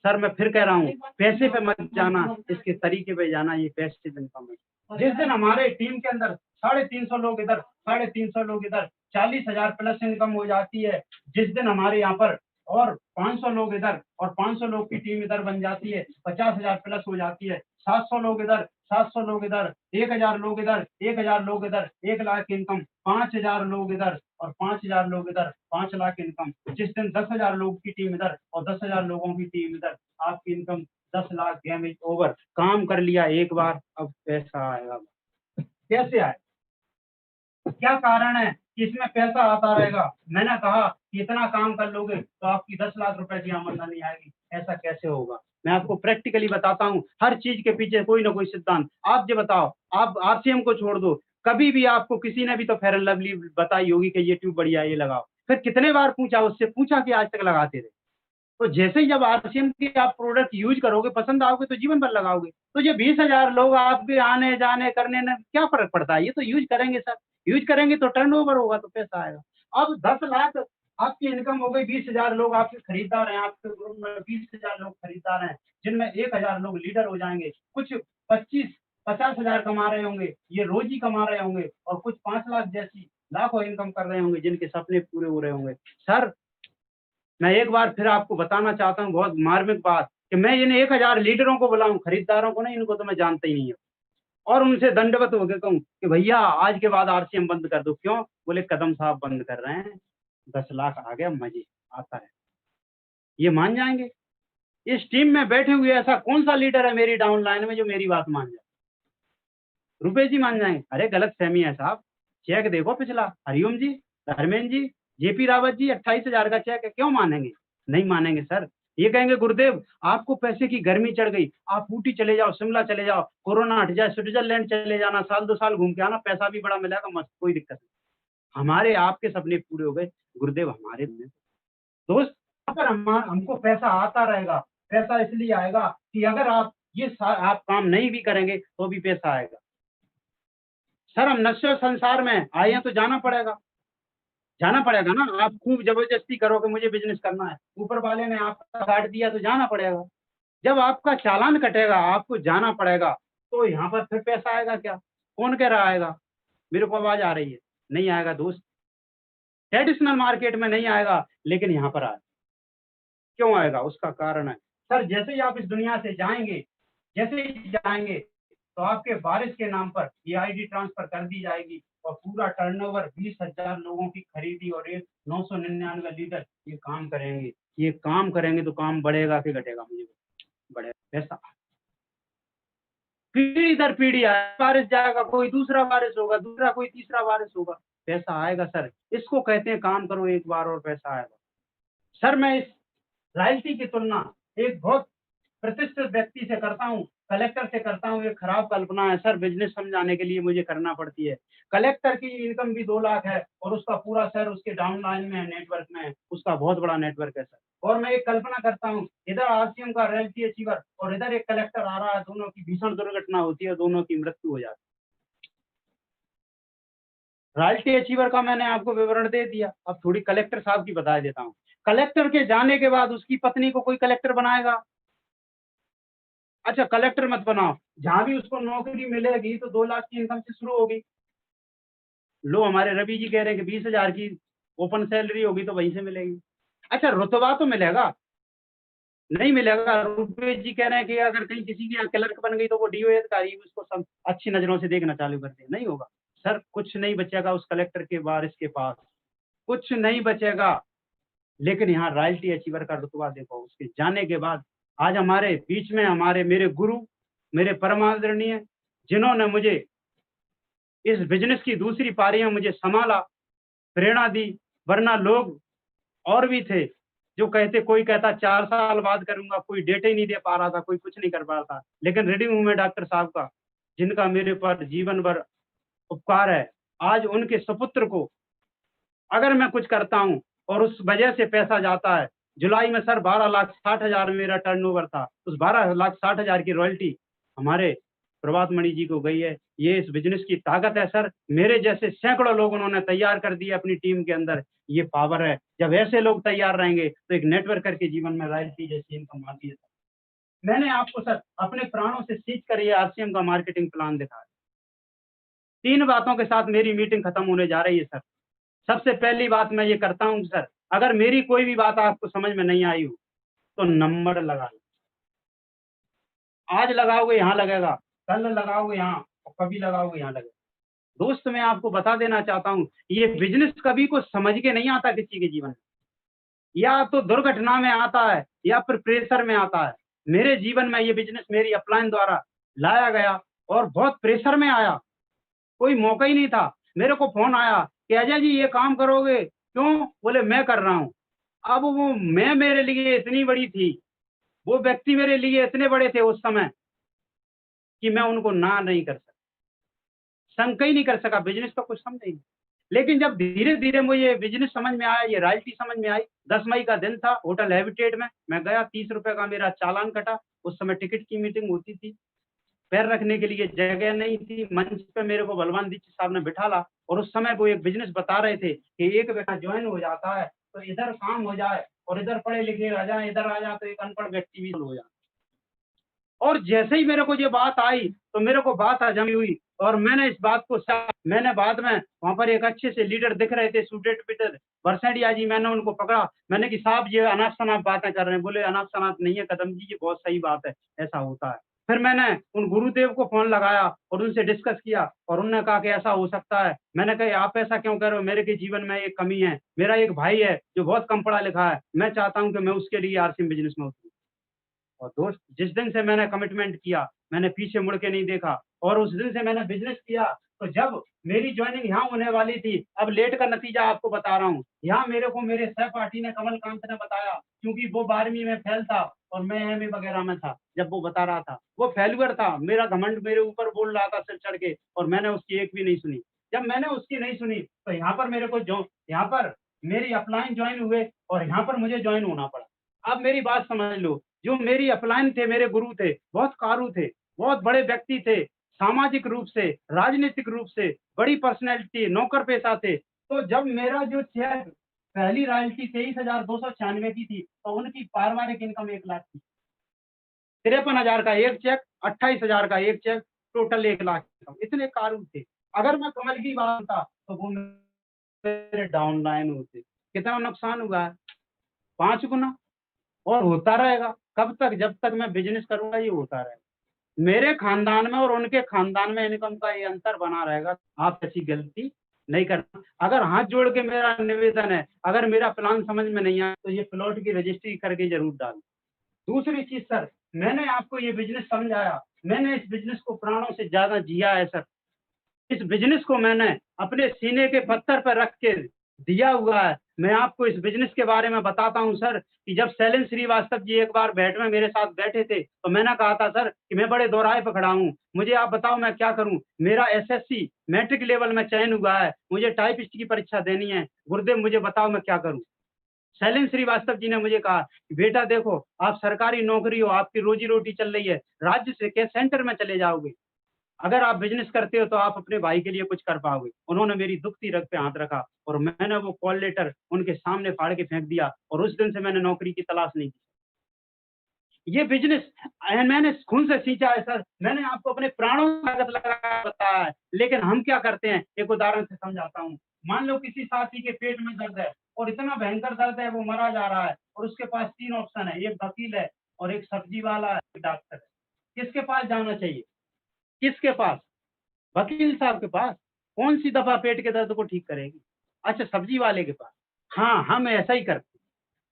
सर मैं फिर कह रहा हूँ, पैसे पे मत जाना, इसके तरीके पे जाना, ये पैसिव इनकम है। जिस दिन हमारे टीम के अंदर 350 लोग इधर 350 लोग इधर 40,000 प्लस इनकम हो जाती है, जिस दिन हमारे यहाँ पर और 500 लोग इधर और 500 लोग की टीम इधर बन जाती है, 50,000 प्लस हो जाती है। 700 लोग इधर 700 लोग इधर, 1,000 लोग इधर 1,000 लोग इधर, 1 लाख इनकम, 5,000 लोग इधर और 5,000 लोग इधर, 5 लाख इनकम। जिस दिन 10,000 लोग की टीम इधर और 10,000 लोगों की टीम इधर, आपकी income 10 lakh. Game is over. काम कर लिया एक बार, अब पैसा आएगा। कैसे आए? क्या कारण है कि इसमें पैसा आता रहेगा? मैंने कहा कि इतना काम कर लोगे तो आपकी 10 लाख रुपए की आमदनी आएगी। ऐसा कैसे होगा? मैं आपको प्रैक्टिकली बताता हूँ। हर चीज के पीछे कोई ना कोई सिद्धांत। आप जो बताओ, आप आरसीएम को छोड़ दो, कभी भी आपको किसी ने भी तो फेयर एंड लवली बताई होगी कि ये ट्यूब बढ़िया, ये लगाओ। फिर कितने बार पूछा उससे, पूछा कि आज तक लगाते रहे। तो जैसे ही जब आरसीएम के आप प्रोडक्ट यूज करोगे, पसंद आओगे तो जीवन भर लगाओगे। तो ये 20,000 लोग आपके आने जाने करने में क्या फर्क पड़ता है? ये तो यूज करेंगे सर, यूज करेंगे तो टर्नओवर होगा तो पैसा आएगा। अब 10 लाख आपकी इनकम हो गई, 20,000 लोग आपके खरीदार हैं, आपके ग्रुप में 20,000 लोग खरीदार हैं, जिनमें 1,000 लोग लीडर हो जाएंगे। कुछ 25-50,000 कमा रहे होंगे, ये रोज ही कमा रहे होंगे, और कुछ 5 लाख जैसी लाखों इनकम कर रहे होंगे, जिनके सपने पूरे हो रहे होंगे। सर मैं एक बार फिर आपको बताना चाहता हूँ बहुत मार्मिक बात, कि मैं इन 1,000 लीडरों को बुलाऊं, खरीदारों को नहीं, इनको तो मैं जानता ही नहीं हूँ, और उनसे दंडवत होकर कहूँ कि भैया आज के बाद आरसीएम बंद कर दो। क्यों? बोले कदम साहब बंद कर रहे हैं, 10 लाख आ गया, मजे आता है। ये मान जाएंगे? इस टीम में बैठे हुए ऐसा कौन सा लीडर है मेरी डाउन लाइन में जो मेरी बात मान जाए? रुपेश जी मान जाएंगे? अरे गलत फहमी है साहब, चेक देखो पिछला। हरिओम जी, धर्मेंद्र जी, जेपी रावत जी, 28,000 का चेक है, क्यों मानेंगे? नहीं मानेंगे सर। ये कहेंगे गुरुदेव आपको पैसे की गर्मी चढ़ गई, आप ऊटी चले जाओ, शिमला चले जाओ, कोरोना हट जाए, स्विट्जरलैंड चले जाना, साल 2 साल घूम के आना, पैसा भी बड़ा मिलेगा, मस्त, कोई दिक्कत नहीं। हमारे आपके सपने पूरे हो गए, गुरुदेव हमारे में। दोस्त, अगर हमको पैसा आता रहेगा। पैसा इसलिए आएगा कि अगर आप आप काम नहीं भी करेंगे तो भी पैसा आएगा। सर हम नश्वर संसार में आए हैं तो जाना पड़ेगा ना। आप खूब जबरदस्ती करोगे मुझे बिजनेस करना है, ऊपर वाले ने आपका काट दिया तो जाना पड़ेगा। जब आपका चालान कटेगा आपको जाना पड़ेगा, तो यहाँ पर फिर पैसा आएगा क्या? कौन कह रहा आएगा? मेरे को आवाज आ रही है, नहीं आएगा दोस्त। ट्रेडिशनल मार्केट में नहीं आएगा, लेकिन यहाँ पर आएगा। क्यों आएगा? उसका कारण है सर, जैसे ही आप इस दुनिया से जाएंगे, तो आपके वारिस के नाम पर ये आईडी ट्रांसफर कर दी जाएगी, और पूरा टर्नओवर 20,000 लोगों की खरीदी और 999 लीडर ये काम करेंगे तो काम बढ़ेगा कि घटेगा? मुझे बढ़ेगा। पैसा पीढ़ी दर पीढ़ी वारिस जाएगा, कोई दूसरा वारिस होगा, दूसरा कोई तीसरा वारिस होगा, पैसा आएगा सर। इसको कहते हैं काम करो एक बार और पैसा आएगा। सर मैं इस रॉयल्टी की तुलना एक बहुत प्रतिष्ठित व्यक्ति से करता हूँ, कलेक्टर से करता हूँ। ये खराब कल्पना है सर, बिजनेस समझाने के लिए मुझे करना पड़ती है। कलेक्टर की इनकम भी 2 लाख है और उसका पूरा शहर उसके डाउनलाइन में है, नेटवर्क में है, उसका बहुत बड़ा नेटवर्क है सर। और मैं एक कल्पना करता हूँ, इधर आरसीएम का रॉयल्टी अचीवर और इधर एक कलेक्टर आ रहा है, दोनों की भीषण दुर्घटना होती है, दोनों की मृत्यु हो जाती है। रॉयल्टी अचीवर का मैंने आपको विवरण दे दिया, अब थोड़ी कलेक्टर साहब की बता देता हूँ। कलेक्टर के जाने के बाद उसकी पत्नी को कोई कलेक्टर बनाएगा? अच्छा कलेक्टर मत बनाओ, जहां भी उसको नौकरी मिलेगी तो 2 लाख की इनकम से शुरू होगी। लो हमारे रवि जी कह रहे हैं कि 20,000 की ओपन सैलरी होगी तो वहीं से मिलेगी। अच्छा रुतबा तो मिलेगा? नहीं मिलेगा। रुपेश जी कह रहे हैं कि अगर कहीं किसी की यहाँ क्लर्क बन गई तो वो डीओ अधिकारी उसको सब अच्छी नजरों से देखना चालू कर दे। नहीं होगा सर, कुछ नहीं बचेगा उस कलेक्टर के वारिस के पास, कुछ नहीं बचेगा। लेकिन यहाँ रॉयल्टी अचीवर का रुतबा देखो, उसके जाने के बाद आज हमारे बीच में हमारे मेरे गुरु, मेरे परम आदरणीय, जिन्होंने मुझे इस बिजनेस की दूसरी पारी में मुझे संभाला, प्रेरणा दी। वरना लोग और भी थे जो कहते, कोई कहता 4 साल बाद करूंगा, कोई डेट ही नहीं दे पा रहा था, कोई कुछ नहीं कर पा रहा था। लेकिन ऋणी हूं मैं डॉक्टर साहब का, जिनका मेरे पर जीवन भर उपकार है। आज उनके सुपुत्र को अगर मैं कुछ करता हूं और उस वजह से पैसा जाता है, जुलाई में सर 12,60,000 मेरा टर्नओवर था, उस 12,60,000 की रॉयल्टी हमारे प्रभात मणि जी को गई है। ये इस बिजनेस की ताकत है सर, मेरे जैसे सैकड़ों लोग उन्होंने तैयार कर दिए अपनी टीम के अंदर, ये पावर है। जब ऐसे लोग तैयार रहेंगे तो एक नेटवर्कर के जीवन में रॉयल्टी जैसी इनकम आती है। मैंने आपको सर अपने प्राणों से सीख कर ये आरसीएम का मार्केटिंग प्लान दिखाया। 3 बातों के साथ मेरी मीटिंग खत्म होने जा रही है सर। सबसे पहली बात मैं ये करता हूँ सर, अगर मेरी कोई भी बात आपको समझ में नहीं आई हो तो नंबर लगा लो। आज लगाओगे यहाँ लगेगा, कल लगाओगे यहाँ और कभी लगाओगे यहाँ लगेगा। दोस्त मैं आपको बता देना चाहता हूँ, ये बिजनेस कभी को समझ के नहीं आता किसी के जीवन में, या तो दुर्घटना में आता है या फिर प्रेशर में आता है। मेरे जीवन में ये बिजनेस मेरी अपलाइन द्वारा लाया गया और बहुत प्रेशर में आया, कोई मौका ही नहीं था। मेरे को फोन आया कि अजय जी ये काम करोगे? क्यों? बोले मैं कर रहा हूँ। अब वो मैं मेरे लिए इतनी बड़ी थी, वो व्यक्ति मेरे लिए इतने बड़े थे उस समय कि मैं उनको ना नहीं कर सका, संक ही नहीं कर सका, बिजनेस का कुछ समझ नहीं। लेकिन जब धीरे धीरे मुझे बिजनेस समझ में आया, ये रॉयल्टी समझ में आई, 10 मई का दिन था, होटल हैबिटेट में मैं गया, 30 रुपए का मेरा चालान कटा। उस समय टिकट की मीटिंग होती थी, पैर रखने के लिए जगह नहीं थी, मंच पे मेरे को बलवान दीक्षित साहब ने बिठाला और उस समय वो एक बिजनेस बता रहे थे कि एक व्यक्ति ज्वाइन हो जाता है तो इधर काम हो जाए और इधर पढ़े लिखे आ जाए, इधर आ जाए तो एक अनपढ़ व्यक्ति भी हो जाए। और जैसे ही मेरे को ये बात आई तो मेरे को बात हजम हुई और मैंने इस बात को मैंने बाद में वहां पर एक अच्छे से लीडर दिख रहे थे, सूटेड पीटर बरसैडिया जी, मैंने उनको पकड़ा, मैंने कि साहब ये अनाप शनाप बातें कर रहे हैं। बोले अनाप शनाप नहीं है कदम जी, ये बहुत सही बात है, ऐसा होता है। फिर मैंने उन गुरुदेव को फोन लगाया और उनसे डिस्कस किया और उन्होंने कहा कि ऐसा हो सकता है। मैंने कहा आप ऐसा क्यों कर रहे हो, मेरे के जीवन में एक कमी है, मेरा एक भाई है जो बहुत कम पढ़ा लिखा है, मैं चाहता हूं कि मैं उसके लिए आरसीएम बिजनेस में उतरूं। और दोस्त जिस दिन से मैंने कमिटमेंट किया, मैंने पीछे मुड़ के नहीं देखा और उस दिन से मैंने बिजनेस किया। तो जब मेरी ज्वाइनिंग यहाँ होने वाली थी, अब लेट का नतीजा आपको बता रहा हूँ, यहाँ मेरे को मेरे सहपाठी ने कमलकांत ने बताया, क्योंकि वो 12वीं में फेल था और मैं एमए वगैरह में था। जब वो बता रहा था, वो फेल्यूर था, मेरा घमंड मेरे ऊपर बोल रहा था सिर चढ़ के और मैंने उसकी एक भी नहीं सुनी। जब मैंने उसकी नहीं सुनी तो यहाँ पर मेरे को जो यहाँ पर मेरी अपलाइन ज्वाइन हुए और यहाँ पर मुझे ज्वाइन होना पड़ा। अब मेरी बात समझ लो, जो मेरी अपलाइन थे, मेरे गुरु थे, बहुत कारू थे, बहुत बड़े व्यक्ति थे, सामाजिक रूप से, राजनीतिक रूप से बड़ी पर्सनैलिटी, नौकर पेशा थे। तो जब मेरा जो चेक पहली रॉयल्टी 23,296 की थी तो उनकी पारिवारिक इनकम 1 लाख थी। 53,000 का एक चेक, 28,000 का एक चेक, टोटल 1 लाख। इतने कारू थे। अगर मैं कमल की बात था तो वो मेरे डाउनलाइन होते। कितना नुकसान हुआ है? 5 गुना। और होता रहेगा। कब तक? जब तक मैं बिजनेस करूंगा ये होता रहेगा। मेरे खानदान में और उनके खानदान में इनकम का ये अंतर बना रहेगा। आप ऐसी गलती नहीं करना। अगर हाथ जोड़ के मेरा निवेदन है, अगर मेरा प्लान समझ में नहीं आया तो ये प्लॉट की रजिस्ट्री करके जरूर डाल। दूसरी चीज सर, मैंने आपको ये बिजनेस समझाया, मैंने इस बिजनेस को प्राणों से ज्यादा जिया है सर। इस बिजनेस को मैंने अपने सीने के पत्थर पर रख के दिया हुआ है। मैं आपको इस बिजनेस के बारे में बताता हूँ सर, कि जब शैलेंद्र श्रीवास्तव जी एक बार में मेरे साथ बैठे थे, तो मैंने कहा था सर कि मैं बड़े दोराहे पे खड़ा हूँ, मुझे आप बताओ मैं क्या करूँ? मेरा एसएससी मैट्रिक लेवल में चयन हुआ है, मुझे टाइपिस्ट की परीक्षा देनी है, गुरुदेव मुझे बताओ मैं क्या करूँ? शैलेंद्र श्रीवास्तव जी ने मुझे कहा कि बेटा देखो, आप सरकारी नौकरी हो, आपकी रोजी रोटी चल रही है, राज्य से क्या सेंटर में चले जाओगे। अगर आप बिजनेस करते हो तो आप अपने भाई के लिए कुछ कर पाओगे। उन्होंने मेरी दुखती रग पे हाथ रखा और मैंने वो कॉल लेटर उनके सामने फाड़ के फेंक दिया और उस दिन से मैंने नौकरी की तलाश नहीं की। ये बिजनेस मैंने खून से सींचा है सर, मैंने आपको अपने प्राणों में ताकत लगा बताया है। लेकिन हम क्या करते हैं, एक उदाहरण से समझाता हूँ। मान लो किसी साथी के पेट में दर्द है और इतना भयंकर दर्द है, वो मरा जा रहा है और उसके पास 3 ऑप्शन है, एक वकील है और एक सब्जी वाला है, एक डॉक्टर है। किसके पास जाना चाहिए? किसके पास? वकील साहब के पास। कौन सी दवा पेट के दर्द को ठीक करेगी? अच्छा, सब्जी वाले के पास। हाँ, हम ऐसा ही करते हैं।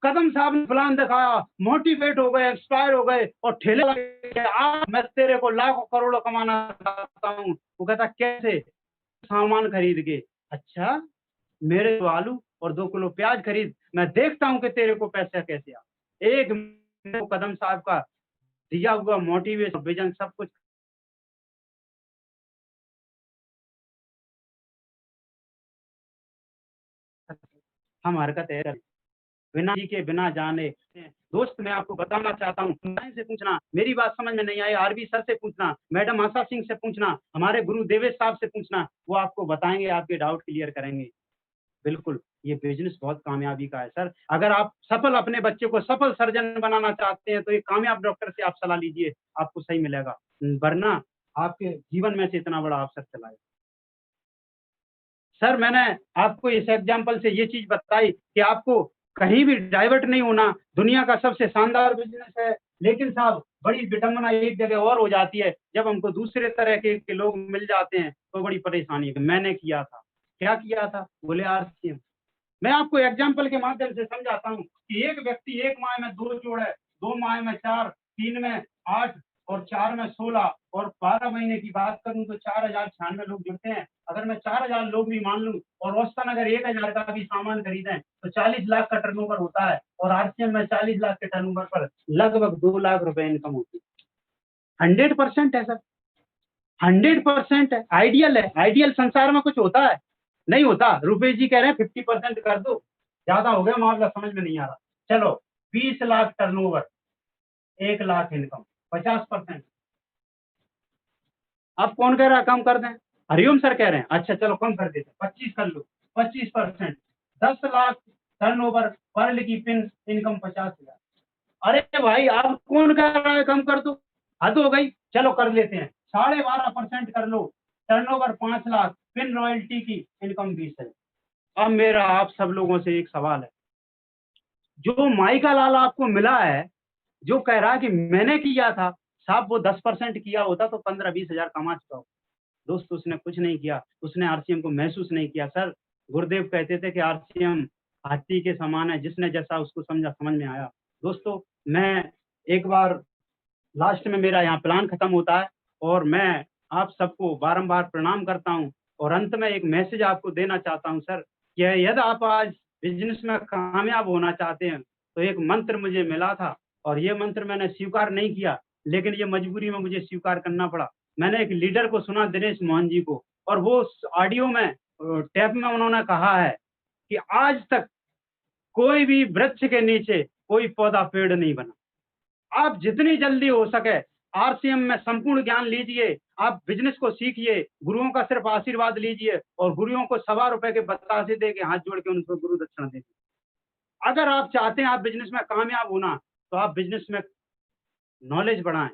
कदम साहब ने प्लान दिखाया, मोटिवेट हो गए, एक्सपायर हो गए और ठेले लगे, आज मैं तेरे को लाखों करोड़ों कमाना चाहता हूँ। वो कहता कैसे? सामान खरीद के। अच्छा, मेरे को आलू और 2 किलो प्याज खरीद, मैं देखता हूँ कि तेरे को पैसा कैसे आ। एक कदम साहब का दिया हुआ मोटिवेशन, विजन सब कुछ हम हरकत है बिना जी के बिना जाने। दोस्त मैं आपको बताना चाहता हूँ, से पूछना, मेरी बात समझ में नहीं आई आरबी सर से पूछना, मैडम आशा सिंह से पूछना, हमारे गुरु देवेश साहब से पूछना, वो आपको बताएंगे, आपके डाउट क्लियर करेंगे। बिल्कुल, ये बिजनेस बहुत कामयाबी का है सर। अगर आप सफल अपने बच्चे को सफल सर्जन बनाना चाहते हैं तो एक कामयाब डॉक्टर से आप सलाह लीजिए, आपको सही मिलेगा, वरना आपके जीवन में से इतना बड़ा अवसर चला जाएगा। सर मैंने आपको इस एग्जाम्पल से ये चीज बताई कि आपको कहीं भी डाइवर्ट नहीं होना। दुनिया का सबसे शानदार बिजनेस है, लेकिन साहब बड़ी विडंबना एक जगह और हो जाती है, जब हमको दूसरे तरह के लोग मिल जाते हैं तो बड़ी परेशानी है। मैंने किया था, क्या किया था? बोले आरसीएम। मैं आपको एग्जाम्पल के माध्यम से समझाता हूँ कि एक व्यक्ति 1 माह में 2 जोड़े, 2 माह में 4, 3 में 8 और 4 में 16 और 12 महीने की बात करूं तो 4096 लोग जुड़ते हैं। अगर मैं 4000 लोग भी मान लूं और औसतन अगर 1000 का भी सामान खरीदें तो 40 लाख का टर्नओवर होता है और आरसीएम में 40 लाख के टर्नओवर पर लगभग 2 लाख रुपए इनकम होती है। 100% है सर, 100% है, आइडियल है। आइडियल संसार में कुछ होता है? नहीं होता। रुपेश जी कह रहे हैं 50% कर दो, ज्यादा हो गया मामला, समझ में नहीं आ रहा। चलो 20 लाख टर्नओवर, 1 लाख इनकम, 50%। अब कौन कह रहा है कम कर दें? हरिओम सर कह रहे हैं अच्छा चलो कम कर देते, 25 कर लो, 25%, 10 लाख टर्नओवर, पर्ल की पिन इनकम 50,000। अरे भाई आप कौन कह रहा है कम कर दो? हद हो गई, चलो कर लेते हैं, 12.5% कर लो, टर्नओवर 5 लाख, पिन रॉयल्टी की इनकम 20,000। अब मेरा आप सब लोगों से एक सवाल है, जो माइका लाल आपको मिला है, जो कह रहा है कि मैंने किया था, साहब वो 10% किया होता तो 15-20 हजार कमा चुका हो। दोस्त उसने कुछ नहीं किया, उसने आरसीएम को महसूस नहीं किया। सर गुरुदेव कहते थे कि आरसीएम हाथी के समान है, जिसने जैसा उसको समझा समझ में आया। दोस्तों मैं एक बार लास्ट में मेरा यहाँ प्लान खत्म होता है और मैं आप सबको बारंबार प्रणाम करता हूँ और अंत में एक मैसेज आपको देना चाहता हूँ सर, कि यदि आप आज बिजनेस में कामयाब होना चाहते हैं तो एक मंत्र मुझे मिला था और ये मंत्र मैंने स्वीकार नहीं किया, लेकिन ये मजबूरी में मुझे स्वीकार करना पड़ा। मैंने एक लीडर को सुना, दिनेश मोहन जी को, और वो ऑडियो में टैप में उन्होंने कहा है कि आज तक कोई भी वृक्ष के नीचे कोई पौधा पेड़ नहीं बना। आप जितनी जल्दी हो सके आरसीएम में संपूर्ण ज्ञान लीजिए, आप बिजनेस को सीखिए, गुरुओं का सिर्फ आशीर्वाद लीजिए और गुरुओं को ₹1.25 के बतासे दे के हाथ जोड़ के उनको गुरु दक्षिणा दीजिए। अगर आप चाहते हैं आप बिजनेस में कामयाब होना तो आप बिजनेस में नॉलेज बढ़ाएं,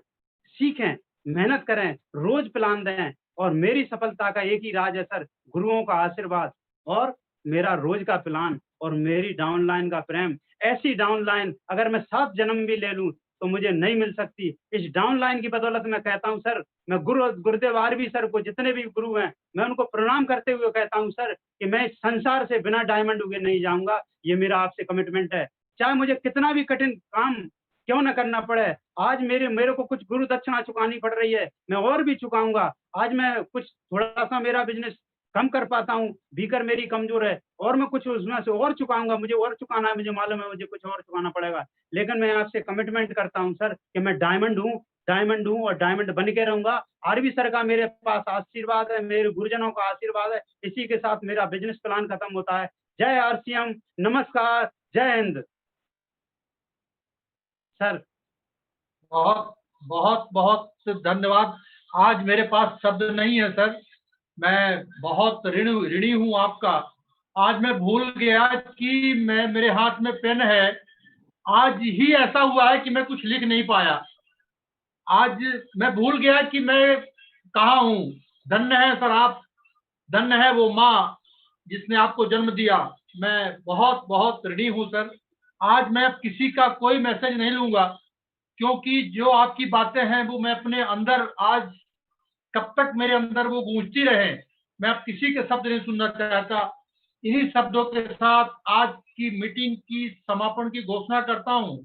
सीखें, मेहनत करें, रोज प्लान दें और मेरी सफलता का एक ही राज है सर, गुरुओं का आशीर्वाद और मेरा रोज का प्लान और मेरी डाउनलाइन का प्रेम। ऐसी डाउनलाइन अगर मैं 7 जन्म भी ले लूं तो मुझे नहीं मिल सकती। इस डाउनलाइन की बदौलत मैं कहता हूं सर, मैं गुरुदेव आरबी सर को, जितने भी गुरु हैं, मैं उनको प्रणाम करते हुए कहता हूं सर कि मैं इस संसार से बिना डायमंड हुए नहीं जाऊंगा। ये मेरा आपसे कमिटमेंट है, चाहे मुझे कितना भी कठिन काम क्यों ना करना पड़े। आज मेरे को कुछ गुरु दक्षिणा चुकानी पड़ रही है, मैं और भी चुकाऊंगा। आज मैं कुछ थोड़ा सा मेरा बिजनेस कम कर पाता हूँ, भीकर मेरी कमजोर है, और मैं कुछ उसमें से और चुकाऊंगा, मुझे और चुकाना है, मुझे मालूम है मुझे कुछ और चुकाना पड़ेगा, लेकिन मैं आपसे कमिटमेंट करता हूँ सर कि मैं डायमंड हूँ और डायमंड बन के रहूंगा। आरबी सर का मेरे पास आशीर्वाद है, मेरे गुरुजनों का आशीर्वाद है, इसी के साथ मेरा बिजनेस प्लान खत्म होता है। जय आरसीएम, नमस्कार, जय हिंद। सर बहुत बहुत बहुत धन्यवाद। आज मेरे पास शब्द नहीं है सर, मैं बहुत ऋणी हूँ आपका। आज मैं भूल गया कि मेरे हाथ में पेन है। आज ही ऐसा हुआ है कि मैं कुछ लिख नहीं पाया। आज मैं भूल गया कि मैं कहाँ हूँ। धन्य है सर आप, धन्य है वो माँ जिसने आपको जन्म दिया। मैं बहुत बहुत ऋणी हूँ सर। आज मैं अब किसी का कोई मैसेज नहीं लूंगा, क्योंकि जो आपकी बातें हैं वो मैं अपने अंदर आज कब तक मेरे अंदर वो गूंजती रहे, मैं अब किसी के शब्द नहीं सुनना चाहता। इन्हीं शब्दों के साथ आज की मीटिंग की समापन की घोषणा करता हूँ।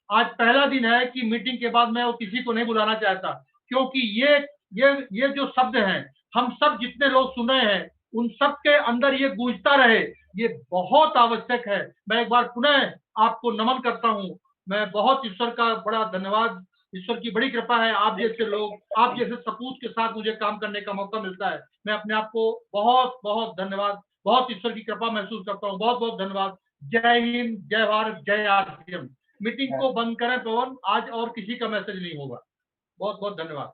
आज पहला दिन है कि मीटिंग के बाद मैं वो किसी को नहीं बुलाना चाहता, क्योंकि ये जो शब्द हैं, हम सब जितने लोग सुन रहे हैं उन सब के अंदर ये गूंजता रहे, ये बहुत आवश्यक है। मैं एक बार पुनः आपको नमन करता हूँ। मैं बहुत ईश्वर का बड़ा धन्यवाद, ईश्वर की बड़ी कृपा है, आप जैसे लोग, आप जैसे सपूत के साथ मुझे काम करने का मौका मिलता है। मैं अपने आप को बहुत बहुत धन्यवाद, बहुत ईश्वर की कृपा महसूस करता हूँ। बहुत बहुत धन्यवाद। जय हिंद, जय भारत, जय आरसीएम। मीटिंग को बंद करें पवन, आज और किसी का मैसेज नहीं होगा। बहुत बहुत धन्यवाद।